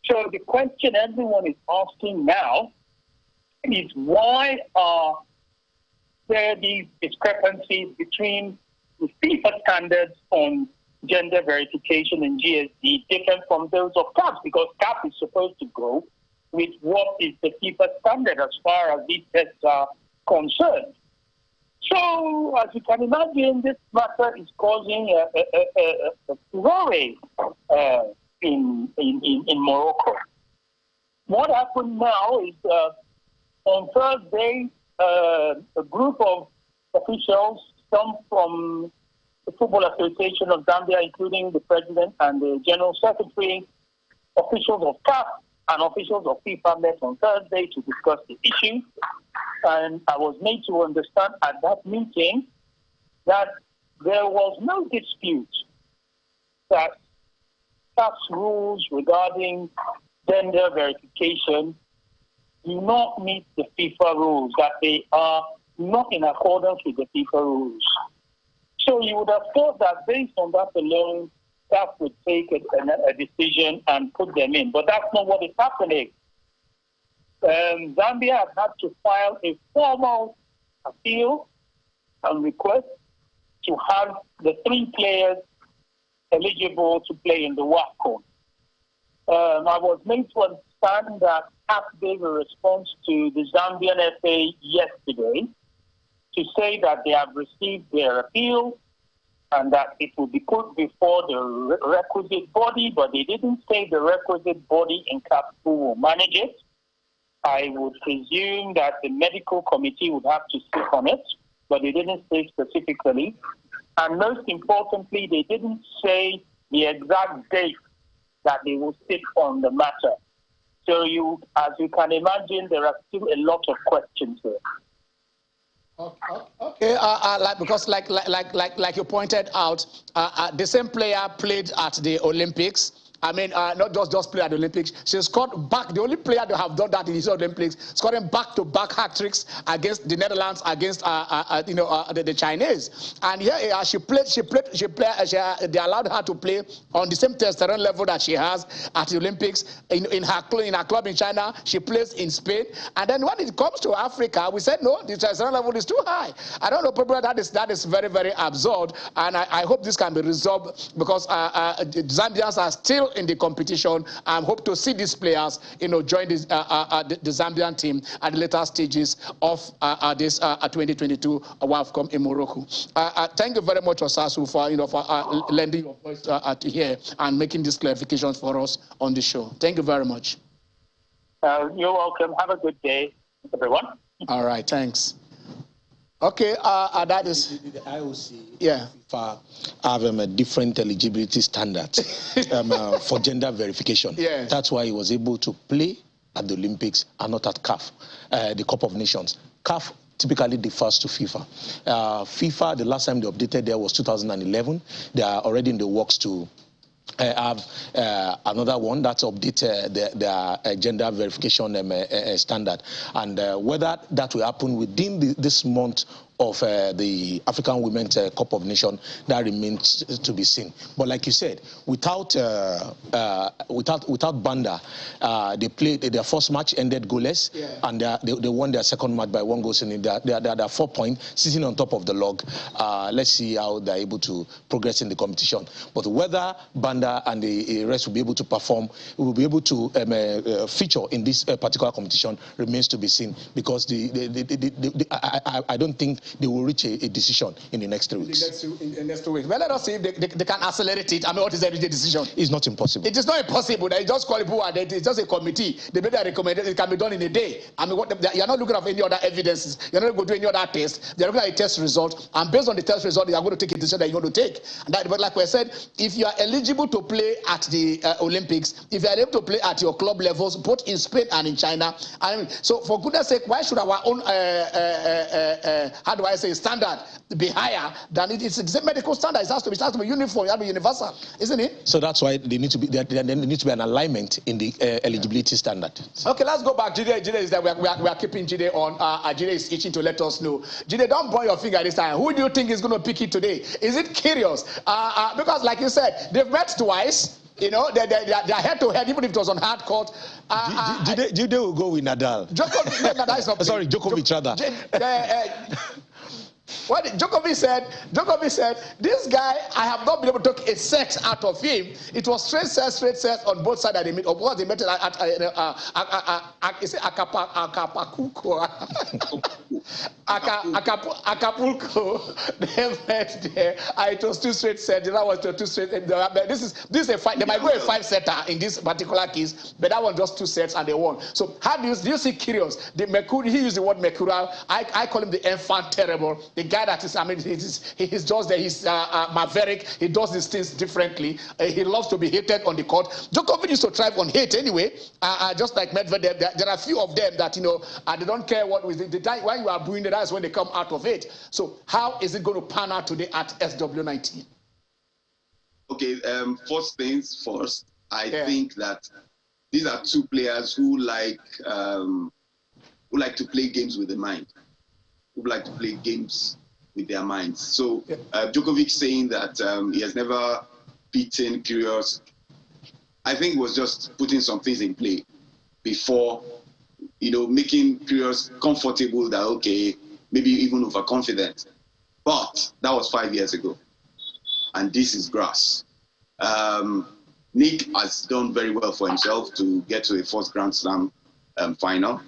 So the question everyone is asking now is, why are there these discrepancies between the FIFA standards on gender verification and GSD different from those of CAF? Because CAF is supposed to go with what is the FIFA standard as far as these tests are concerned. So, as you can imagine, this matter is causing a furore in Morocco. What happened now is on Thursday, a group of officials, some from the Football Association of Zambia, including the president and the general secretary, officials of CAF and officials of FIFA met on Thursday to discuss the issue. And I was made to understand at that meeting that there was no dispute that CAF's rules regarding gender verification do not meet the FIFA rules, that they are not in accordance with the FIFA rules. So you would have thought that based on that alone, CAF would take a decision and put them in. But that's not what is happening. Zambia has had to file a formal appeal and request to have the 3 players eligible to play in the WACON. I was made to understand that CAF gave a response to the Zambian FA yesterday to say that they have received their appeal and that it will be put before the requisite body, but they didn't say the requisite body in CAF who will manage it. I would presume that the medical committee would have to sit on it, but they didn't say specifically. And most importantly, they didn't say the exact date that they will sit on the matter. So as you can imagine, there are still a lot of questions here.
Okay, because like you pointed out, the same player played at the Olympics. I mean, not just play at the Olympics. She scored back. The only player that have done that in the Olympics, scoring back-to-back hat tricks against the Netherlands, against the Chinese. And here they allowed her to play on the same testosterone level that she has at the Olympics. In her club in China, she plays in Spain. And then when it comes to Africa, we said no, the testosterone level is too high. I don't know, probably that is very, very absurd. And I hope this can be resolved because Zambians are still in the competition. I hope to see these players, join the Zambian team at the later stages of this 2022 WAFCON in Morocco. Thank you very much, Osasu, for lending your voice to here and making these clarifications for us on the show. Thank you very much.
You're welcome. Have a good day, everyone.
All right, thanks. Okay, that is
the IOC.
Yeah.
FIFA have a different eligibility standards for gender verification.
Yes.
That's why he was able to play at the Olympics and not at CAF, the Cup of Nations. CAF typically differs to FIFA. FIFA, the last time they updated there was 2011. They are already in the works to have another one that's update their gender verification standard, and whether that will happen within this month of the African Women's Cup of Nations, that remains to be seen. But like you said, without Banda, they played their first match, ended goalless, and they won their second match by 1 goal. They're 4 points, sitting on top of the log. Let's see how they're able to progress in the competition. But whether Banda and the rest will be able to perform, will be able to feature in this particular competition, remains to be seen, because I don't think they will reach a decision in the next 3 weeks.
In the next 2 weeks. Well, let us see if they can accelerate it. I mean, what is the decision?
It's not impossible.
It is not impossible. They just call it and it's just a committee. They made a recommendation. It can be done in a day. I mean, you're not looking at any other evidences. You're not going to do any other test. They're looking at a test result, and based on the test result, they are going to take a decision that you're going to take. But like we said, if you are eligible to play at the Olympics, if you are able to play at your club levels, both in Spain and in China, I mean, so for goodness sake, why should our own how do I say standard be higher than it is? It's a medical standard. It has to be uniform. It has to be universal, isn't it?
So that's why they need to be there needs to be an alignment in the eligibility standard.
Okay, let's go back. Jide is that we are keeping Jide on. Jide is itching to let us know. Jide, don't point your finger this time. Who do you think is going to pick it today? Is it Kyrgios? Because like you said, they've met twice. You know, they're head to head, even if it was on hard court.
Jide will go with Nadal.
Nadal is not
sorry, Djokovic rather.
What Djokovic said, this guy, I have not been able to take a set out of him. It was straight sets on both sides that they meet. Of course, they met at Acapulco. They met there. It was 2 straight sets. That was 2 straight. This is a fight. They might go a 5-setter in this particular case, but that one just 2 sets and they won. So how do you see Kyrgios? He used the word mercurial. I call him the enfant terrible. The guy that is, I mean, he's just there. He's maverick. He does these things differently. He loves to be hated on the court. Djokovic used to thrive on hate anyway. Just like Medvedev, there are a few of them that, you know, they don't care what was the time when you are booing it. That's when they come out of it. So how is it going to pan out today at SW19?
Okay, first things first. I think that these are 2 players who like to play games with the mind. Who like to play games with their minds. So Djokovic saying that he has never beaten Kyrgios, I think it was just putting some things in play before, you know, making Kyrgios comfortable that, okay, maybe even overconfident. But that was 5 years ago. And this is grass. Nick has done very well for himself to get to a 4th Grand Slam final.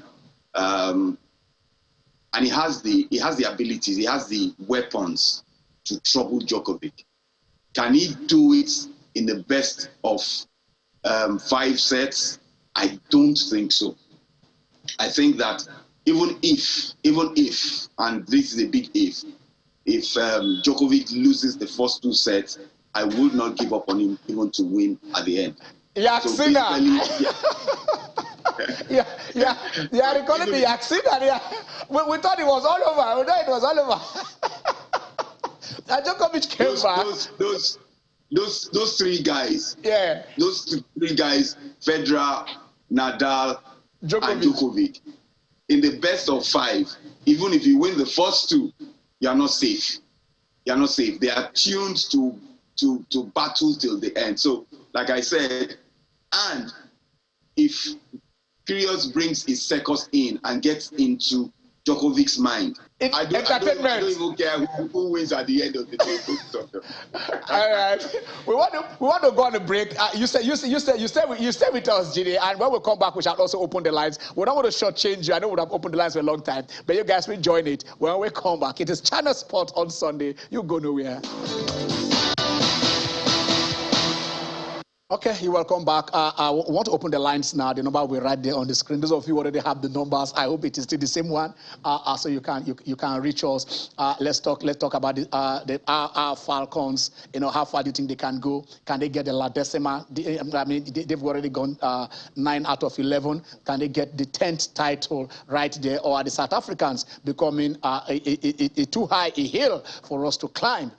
And he has the abilities, he has the weapons to trouble Djokovic. Can he do it in the best of 5 sets? I don't think so. I think that even if, and this is a big if Djokovic loses the first 2 sets, I would not give up on him even to win at the end.
Yaksina. Yeah, recalling the Yaksina. We thought it was all over. We thought it was all over. Djokovic came back.
Those 3 guys.
Yeah.
Those 3 guys, Federer, Nadal, and Djokovic. In the best of 5, even if you win the first 2, you are not safe. You are not safe. They are tuned to battle till the end. So, like I said, and if Kyrgios brings his circus in and gets into Djokovic's mind, I don't even care who wins at the end of the day.
All right, we want to go on a break. You stay with us, Jide, and when we come back, we shall also open the lines. We don't want to shortchange you. I know we have opened the lines for a long time, but you guys will join it when we come back. It is Channel Sport on Sunday. You go nowhere. Okay, you're welcome back. I want to open the lines now. The number will be right there on the screen. Those of you who already have the numbers, I hope it is still the same one, so you can reach us. Let's talk about our Falcons. You know, how far do you think they can go? Can they get the La Decima? I mean, they've already gone 9 out of 11. Can they get the 10th title right there, or are the South Africans becoming too high a hill for us to climb?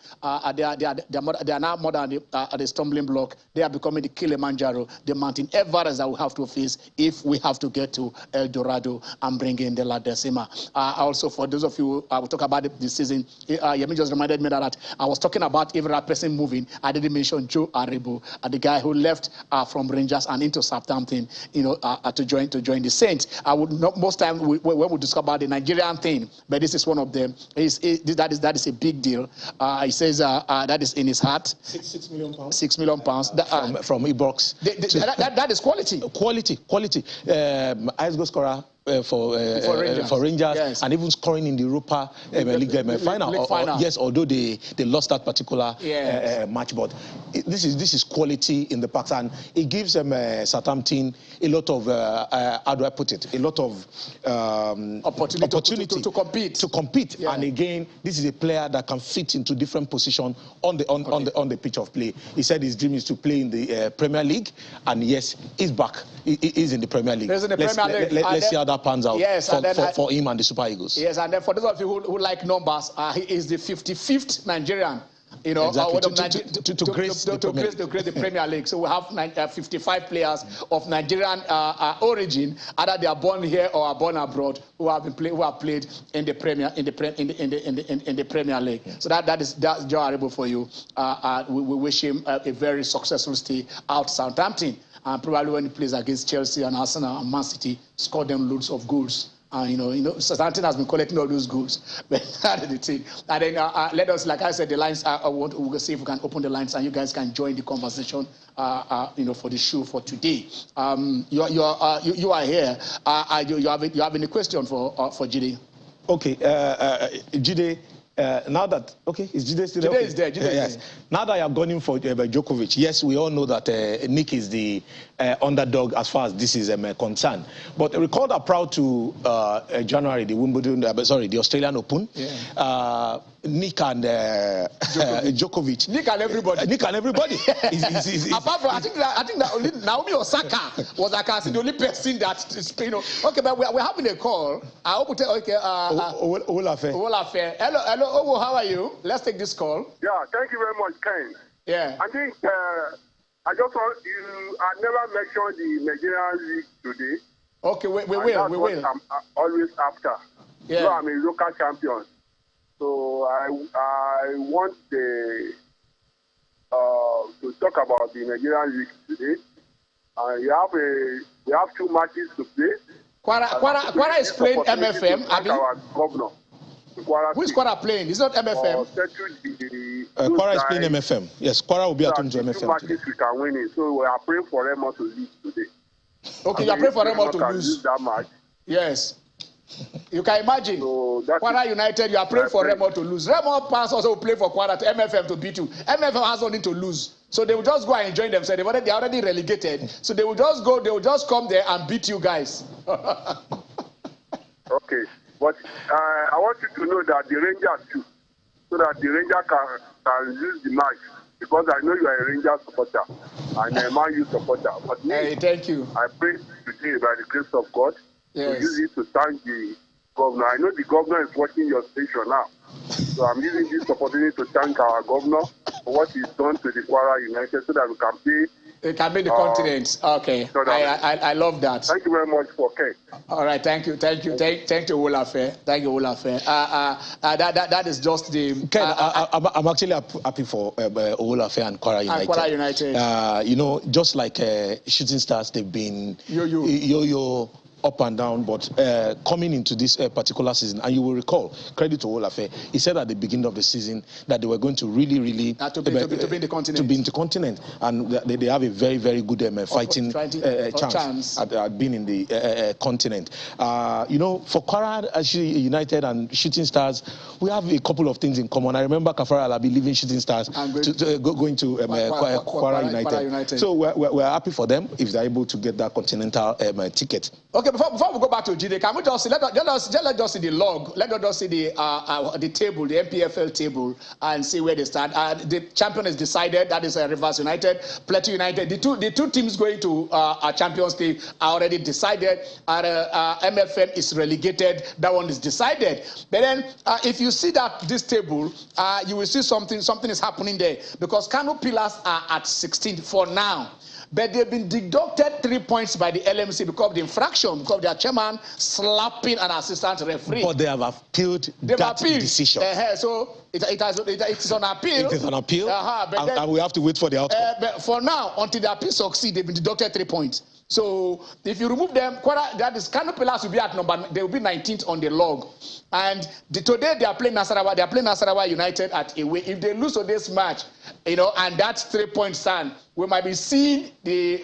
They are now more than the stumbling block. They are becoming the the Kilimanjaro, the Mountain Everest that we have to face if we have to get to El Dorado and bring in the La Decima. Also, for those of you who will talk about the season, Yemi just reminded me that I was talking about every person moving. I didn't mention Joe Aribo, the guy who left from Rangers and into Southampton, to join the Saints. I would not, most time when we discuss about the Nigerian thing, but this is one of them. That is a big deal. He says that is in his heart. £6 million. £6 million
from Ibrox.
That is quality.
Quality. Highest goal scorer for Rangers,
yes.
And even scoring in the Europa League final. Yes, although they lost that particular match, but this is quality in the parks, and it gives them Southampton a lot of how do I put it? A lot of opportunity
to compete.
Yeah. And again, this is a player that can fit into different positions on the pitch of play. He said his dream is to play in the Premier League, and yes, he's back. He's in the Premier League. Let's see how that pans out for him and the Super Eagles.
Yes, and then for those of you who like numbers, he is the 55th Nigerian.
Exactly. To grace
the Premier League. So we have 55 players of Nigerian origin, either they are born here or are born abroad, who have played in the Premier League. So that's enjoyable for you. We wish him a very successful stay out Southampton. And probably when he plays against Chelsea and Arsenal and Man City, score them loads of goals. Southampton has been collecting all those goals. But that is the thing. And then let us, like I said, the lines. We'll see if we can open the lines and you guys can join the conversation. For the show for today. You are here. You have any question for Jide?
Okay, Jide. Now that, is Jide still there?
Jide is there. Yes.
Now that you have gone in for Djokovic, yes, we all know that Nick is the underdog as far as this is concerned. But recall that prior to January, the Wimbledon, the Australian Open, Nick and Djokovic.
Nick and everybody. Apart from, I think that only Naomi Osaka was the only person that is, Okay, but we're having a call. I hope we take, Olafe. Hello, Owo, how are you? Let's take this call.
Yeah, thank you very much, Ken.
Yeah.
I think I just want you. I never mentioned the Nigerian League today.
Okay, we will.
I'm always after.
Yeah.
So I'm a local champion. So I want to talk about the Nigerian League today. We have 2 matches to play.
Kwara is playing MFM.
Our governor.
Who is Kwara playing? It's not MFM.
Kwara is playing MFM. Yes, Kwara will be at home to MFM.
2 matches we can win it. So we are praying for Remo to lose today.
Okay, you are praying for Remo to lose.
That match.
Yes. You can imagine.
So
Kwara United, you are praying for Remo to lose. Remo Pass also play for Kwara to MFM to beat you. MFM has nothing to lose. So they will just go and enjoy themselves. They are already relegated. So they will just come there and beat you guys.
Okay. But I want you to know that the Rangers too, so that the Rangers can lose the match, because I know you are a Rangers supporter and a Man U supporter. But me,
thank you.
I pray today by the grace of God to use it to thank the governor. I know the governor is watching your station now, so I'm using this opportunity to thank our governor for what he's done to the Kwara United, so that we can play.
It can be the continent. Okay, I love that.
Thank you very much for Ken.
All right, thank you, Olafe. Thank you, Olafe. That is just the.
Ken, I'm actually happy for Olafe and Kwara United.
Kwara United.
Just like Shooting Stars, they've been yo-yo up and down, but coming into this particular season, and you will recall, credit to Olafe, he said at the beginning of the season that they were going to really
to be in the continent,
and they have a very, very good fighting chance at being in the continent. For Kwara United and Shooting Stars, we have a couple of things in common. I remember Kafara Alabi leaving Shooting Stars going to Kwara United. So we're happy for them if they're able to get that continental ticket.
Okay, before we go back to Jide, can we just see, let us see the log, let us see the table, the NPFL table, and see where they stand. The champion is decided. That is Rivers United, Plateau United. The two teams going to Champions League are already decided. MFM is relegated. That one is decided. But then, if you see this table, you will see something is happening there, because Kano Pillars are at 16 for now. but they've been deducted 3 points by the LMC because of the infraction, because their chairman slapping an assistant referee.
But they have appealed that decision.
So it is on appeal.
It is on appeal, and we have to wait for the outcome.
But for now, until the appeal succeeds, they've been deducted 3 points. So if you remove them, that is Kano Pillars will be at they will be 19th on the log. And today they are playing Nasarawa. They are playing Nasarawa United at away. If they lose today's match, and that's 3 points stand, we might be seeing the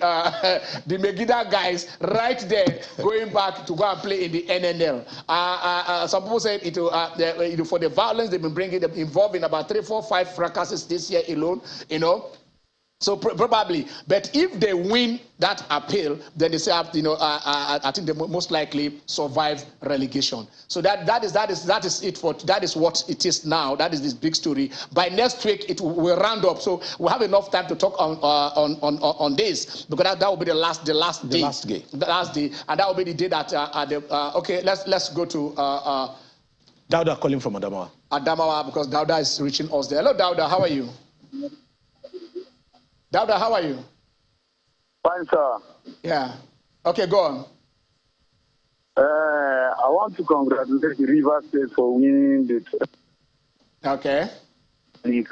Megida guys right there going back to go and play in the NNL. Some people say for the violence they've been bringing, them involved in about 3, 4, 5 fracases this year alone. So probably, but if they win that appeal, then they say, I think they most likely survive relegation. So that is what it is now. That is this big story. By next week, it will round up. So we'll have enough time to talk on this, because that will be the last day, and that will be the day that okay. Let's go to
Dauda calling from Adamawa.
Adamawa, because Dauda is reaching us there. Hello, Dauda. How are you? Dauda, how are you?
Fine, sir.
Yeah. Okay, go on.
I want to congratulate the River State for winning the league.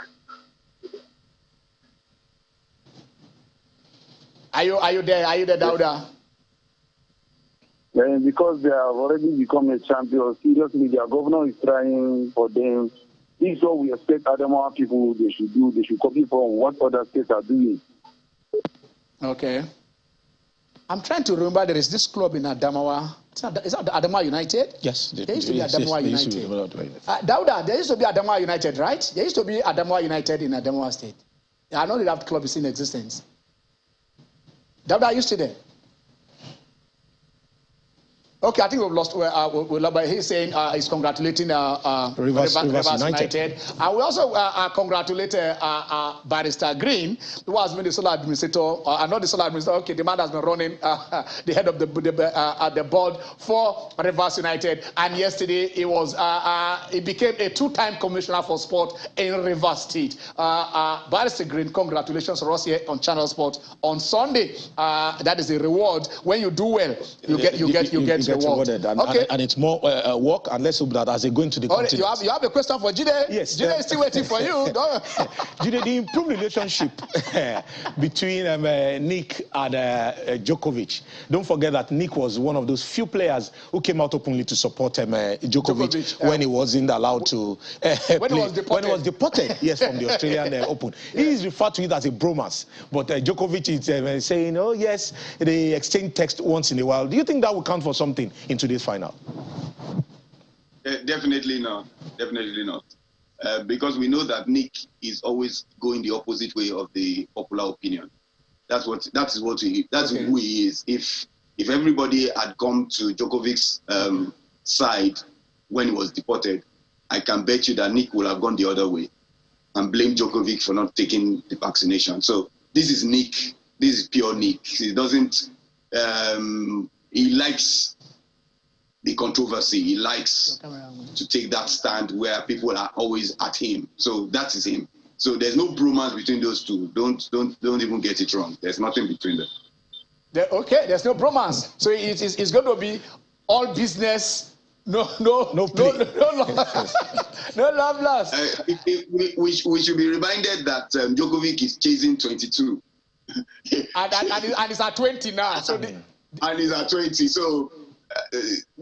Are you there? Are you there, Dauda?
Because they have already become a champion. Seriously, their governor is trying for them. This is what we expect Adamawa people they should do. They should copy from what other states are doing.
Okay. I'm trying to remember there is this club in Adamawa. Is that Adamawa United?
Yes.
There used to be Adamawa United. Dauda, there used to be Adamawa United, right? There used to be Adamawa United in Adamawa State. I know that club is in existence. Dauda, are you still there? Okay, I think we've lost. But he's saying he's congratulating Rivers United. And we also congratulate Barrister Green, who has been the sole administrator. Not the sole administrator. Okay, the man has been running the head of the board for Rivers United. And yesterday he became a 2-time commissioner for sport in Rivers State. Barrister Green, congratulations for us here on Channel Sport on Sunday. That is the reward. When you do well, you get rewarded.
And it's more work, and let's hope that as they go into the continent.
You have a question for Jide?
Yes.
Jide is still waiting for you.
Jide, the improved relationship between Nick and Djokovic. Don't forget that Nick was one of those few players who came out openly to support Djokovic when he wasn't allowed to play. When he was deported, yes, from the Australian Open. Yeah. He is referred to it as a bromance, but Djokovic is saying, oh yes, they exchange text once in a while. Do you think that will count for something in today's final?
Definitely not. Definitely not. Because we know that Nick is always going the opposite way of the popular opinion. That's who he is. If everybody had come to Djokovic's side when he was deported, I can bet you that Nick would have gone the other way and blame Djokovic for not taking the vaccination. So this is Nick. This is pure Nick. He doesn't. He likes the controversy. He likes to take that stand where people are always at him. So that is him. So there's no bromance between those two. Don't even get it wrong. There's nothing between them.
There's no bromance. So it's going to be all business. No play. No love lost.
We should be reminded that Djokovic is chasing 22.
and he's at 20 now. So
and he's at 20. So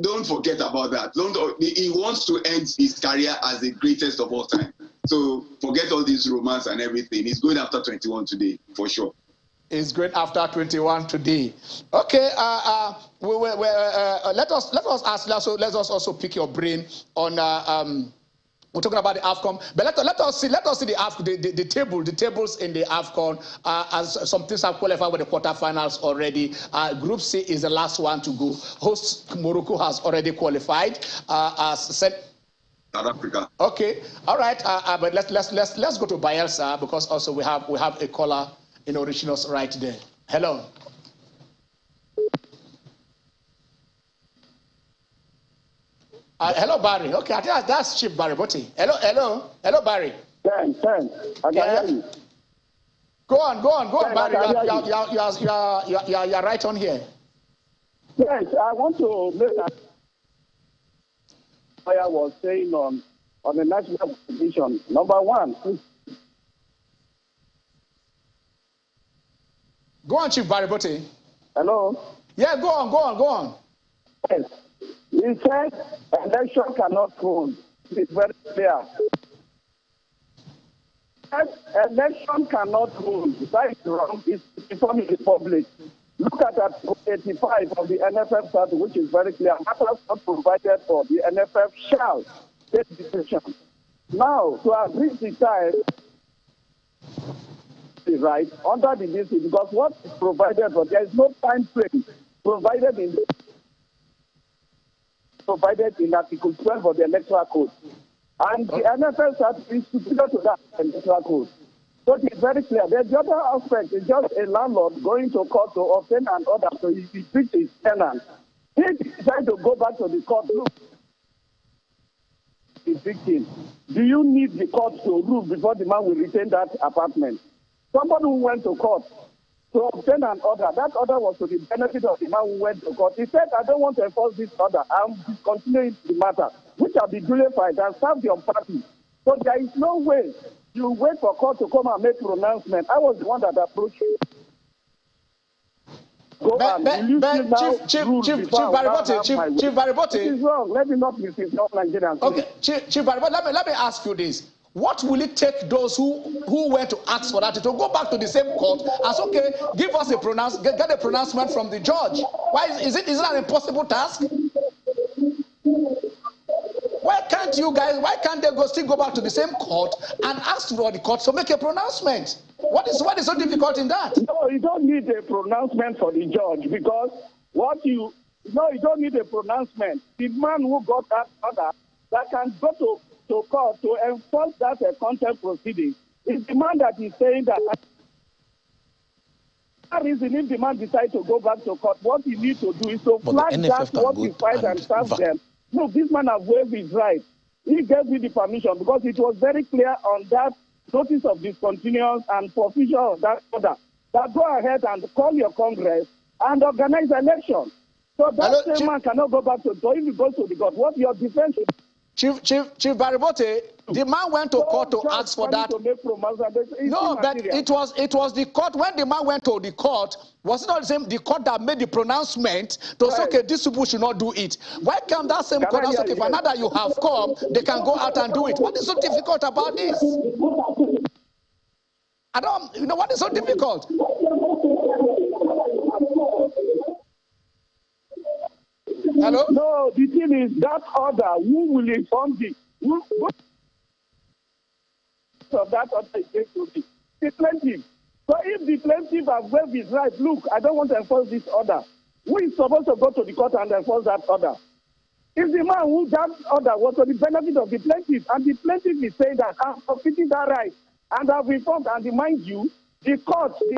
don't forget about that. He wants to end his career as the greatest of all time. So forget all this romance and everything. He's going after 21 today, for sure.
He's going after 21 today. Okay. Let us ask. So let us also pick your brain on. We're talking about the AFCON, but let us see the tables in the AFCON, as some things have qualified with the quarterfinals already. Group C is the last one to go. Host Morocco has already qualified. As said,
South Africa.
Okay, all right. But let's go to Bayelsa, because also we have a caller reaching us right there. Hello. Hello, Barry. Okay, I think that's Chief Barry Botti. Hello, Barry.
Thanks. I can hear you.
Go on, Barry. You're right on here.
Yes, I want to make a I was saying on the national position. Number one.
Go on, Chief Barry Bote.
Hello?
Yeah, go on.
Yes. He said election cannot hold. It's very clear. Election cannot hold. That is wrong. It's informing the public. Look at Article 85 of the NFF statute, which is very clear. Matters not provided for, the NFF shall take decision. Now, to agree the time, right, under the DC, because what is provided for, there is no time frame provided in Article 12 of the Electoral Code. And the NFL statute is superior to that Electoral Code. So it's very clear. The other aspect is just a landlord going to court to obtain an order to evict his tenant. He decides to go back to the court. Look, evicting. Do you need the court to rule before the man will retain that apartment? Somebody who went to court to obtain an order, that order was to the benefit of the man who went to court. He said, I don't want to enforce this order. I'm discontinuing the matter, which shall be duly filed and serve your party. So there is no way you wait for court to come and make pronouncement. I was the one that approached you. Chief
Barry Bote.
It is wrong. Let me not mislead Nigerians.
Okay, Chief Barry Bote, let me ask you this. What will it take those who went to ask for that to go back to the same court and say, okay, give us get a pronouncement from the judge? Why is it an impossible task? Why can't they still go back to the same court and ask for the court to make a pronouncement? What is so difficult in that?
No, you don't need a pronouncement for the judge, because you don't need a pronouncement. The man who got that order that can go to court to enforce that contempt proceeding is the man that is saying that. That reason, if the man decides to go back to court, what he needs to do is to flag that what he filed and serve them. No, this man has waived his right. He gave me the permission because it was very clear on that notice of discontinuance and forfeiture of that order that go ahead and call your Congress and organize election. So that same man cannot go back to court. If he goes to the court, what your defense is?
Chief Barry Bote, the man went to court to ask for that. No, but it was the court. When the man went to the court, was it not the same? The court that made the pronouncement to say, okay, these people should not do it. Why can't that same court say, okay, now that you have come, they can go out and do it? What is so difficult about this? What is so difficult? Hello?
No, the thing is that order, who will inform of that order is going to be the plaintiff. So if the plaintiff has waived his right, look, I don't want to enforce this order. Who is supposed to go to the court and enforce that order? It's the man who that order was for the benefit of the plaintiff, and the plaintiff is saying that I'm forfeiting that right, and I've informed, and remind you, the court, the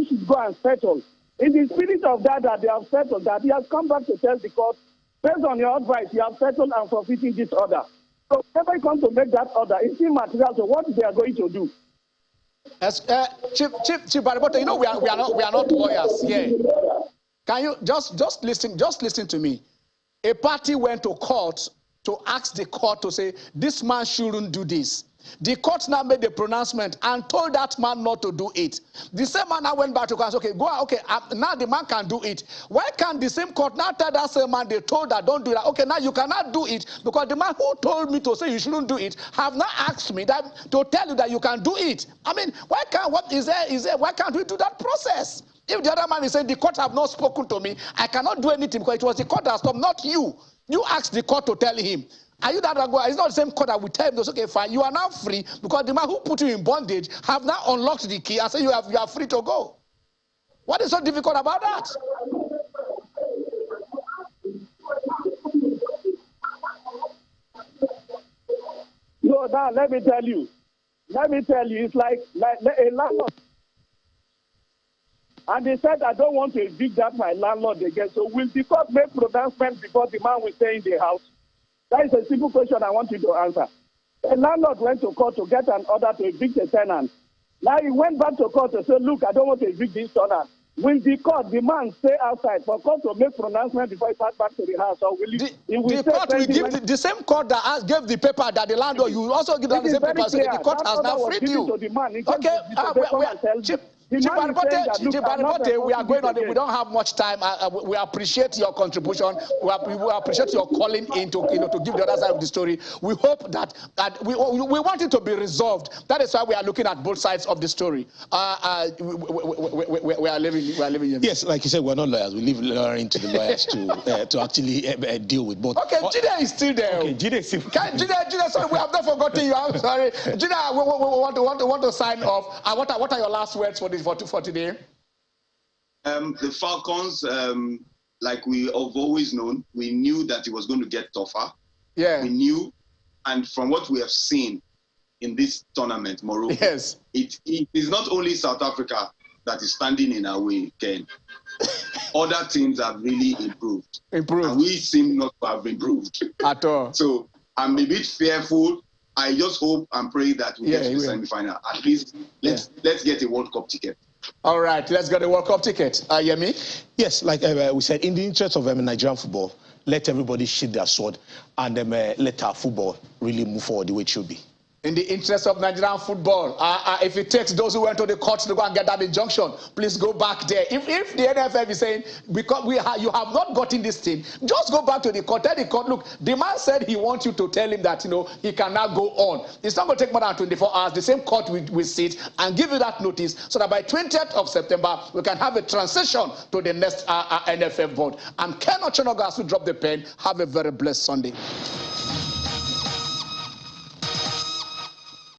should go and settle. In the spirit of that they have settled, that he has come back to tell the court, based on your advice, you have settled and forfeiting this order. So whenever you come to make that order, it's immaterial to what they are going to do.
Chief Barry Bote, we are not lawyers here. Can you just listen to me? A party went to court to ask the court to say, this man shouldn't do this. The court now made the pronouncement and told that man not to do it. The same man now went back to court and said, okay, now the man can do it. Why can't the same court now tell that same man they told that don't do that? Okay, now you cannot do it because the man who told me to say you shouldn't do it have not asked me that to tell you that you can do it. I mean, why can't we do that process? If the other man is saying the court have not spoken to me, I cannot do anything because it was the court that stopped, not you. You asked the court to tell him. Are you that go? It's not the same court that will tell him, okay, fine, you are now free because the man who put you in bondage have now unlocked the key and say you are free to go. What is so difficult about that?
No, now let me tell you, it's like a landlord. And they said, I don't want to evict that my landlord again. So will the court make pronouncement before the man will stay in the house? That is a simple question I want you to answer. A landlord went to court to get an order to evict a tenant. Now he went back to court to say, look, I don't want to evict this tenant. Will the court, the man, stay outside for court to make pronouncement before he pass back to the house? Or will
the court will give the same court that gave the paper that the landlord, you also give them the same paper. So the court has now freed you. Okay, Chief Baribote, we are going on. We don't have much time. We appreciate your contribution. We appreciate your calling in to give the other side of the story. We hope that we want it to be resolved. That is why we are looking at both sides of the story. We are living here.
Yes, like you said, we're not lawyers. We leave lawyering to the lawyers to actually deal with both.
Okay, Jide is still there.
Okay, Jide is still.
Jide, sorry, we have not forgotten you. I'm sorry, Jide. We want to sign off. What are your last words for today?
The Falcons, like we have always known, we knew that it was going to get tougher.
Yeah.
We knew, and from what we have seen in this tournament, Morocco,
yes,
it is not only South Africa that is standing in our way, Ken. Other teams have really improved. And we seem not to have improved.
At all.
So I'm a bit fearful. I just hope and pray that we get to the semi-final. At least let's get a World Cup ticket.
All right, let's get a World Cup ticket. Yemi?
Yes, like we said, in the interest of Nigerian football, let everybody sheath their sword and let our football really move forward the way it should be.
In the interest of Nigerian football, if it takes those who went to the courts to go and get that injunction, please go back there. If the NFF is saying, because you have not gotten this thing, just go back to the court. Tell the court, look, the man said he wants you to tell him that, he can now go on. It's not going to take more than 24 hours. The same court will sit and give you that notice so that by 20th of September, we can have a transition to the next NFF board. And Ken Ochonogas, who dropped the pen, have a very blessed Sunday.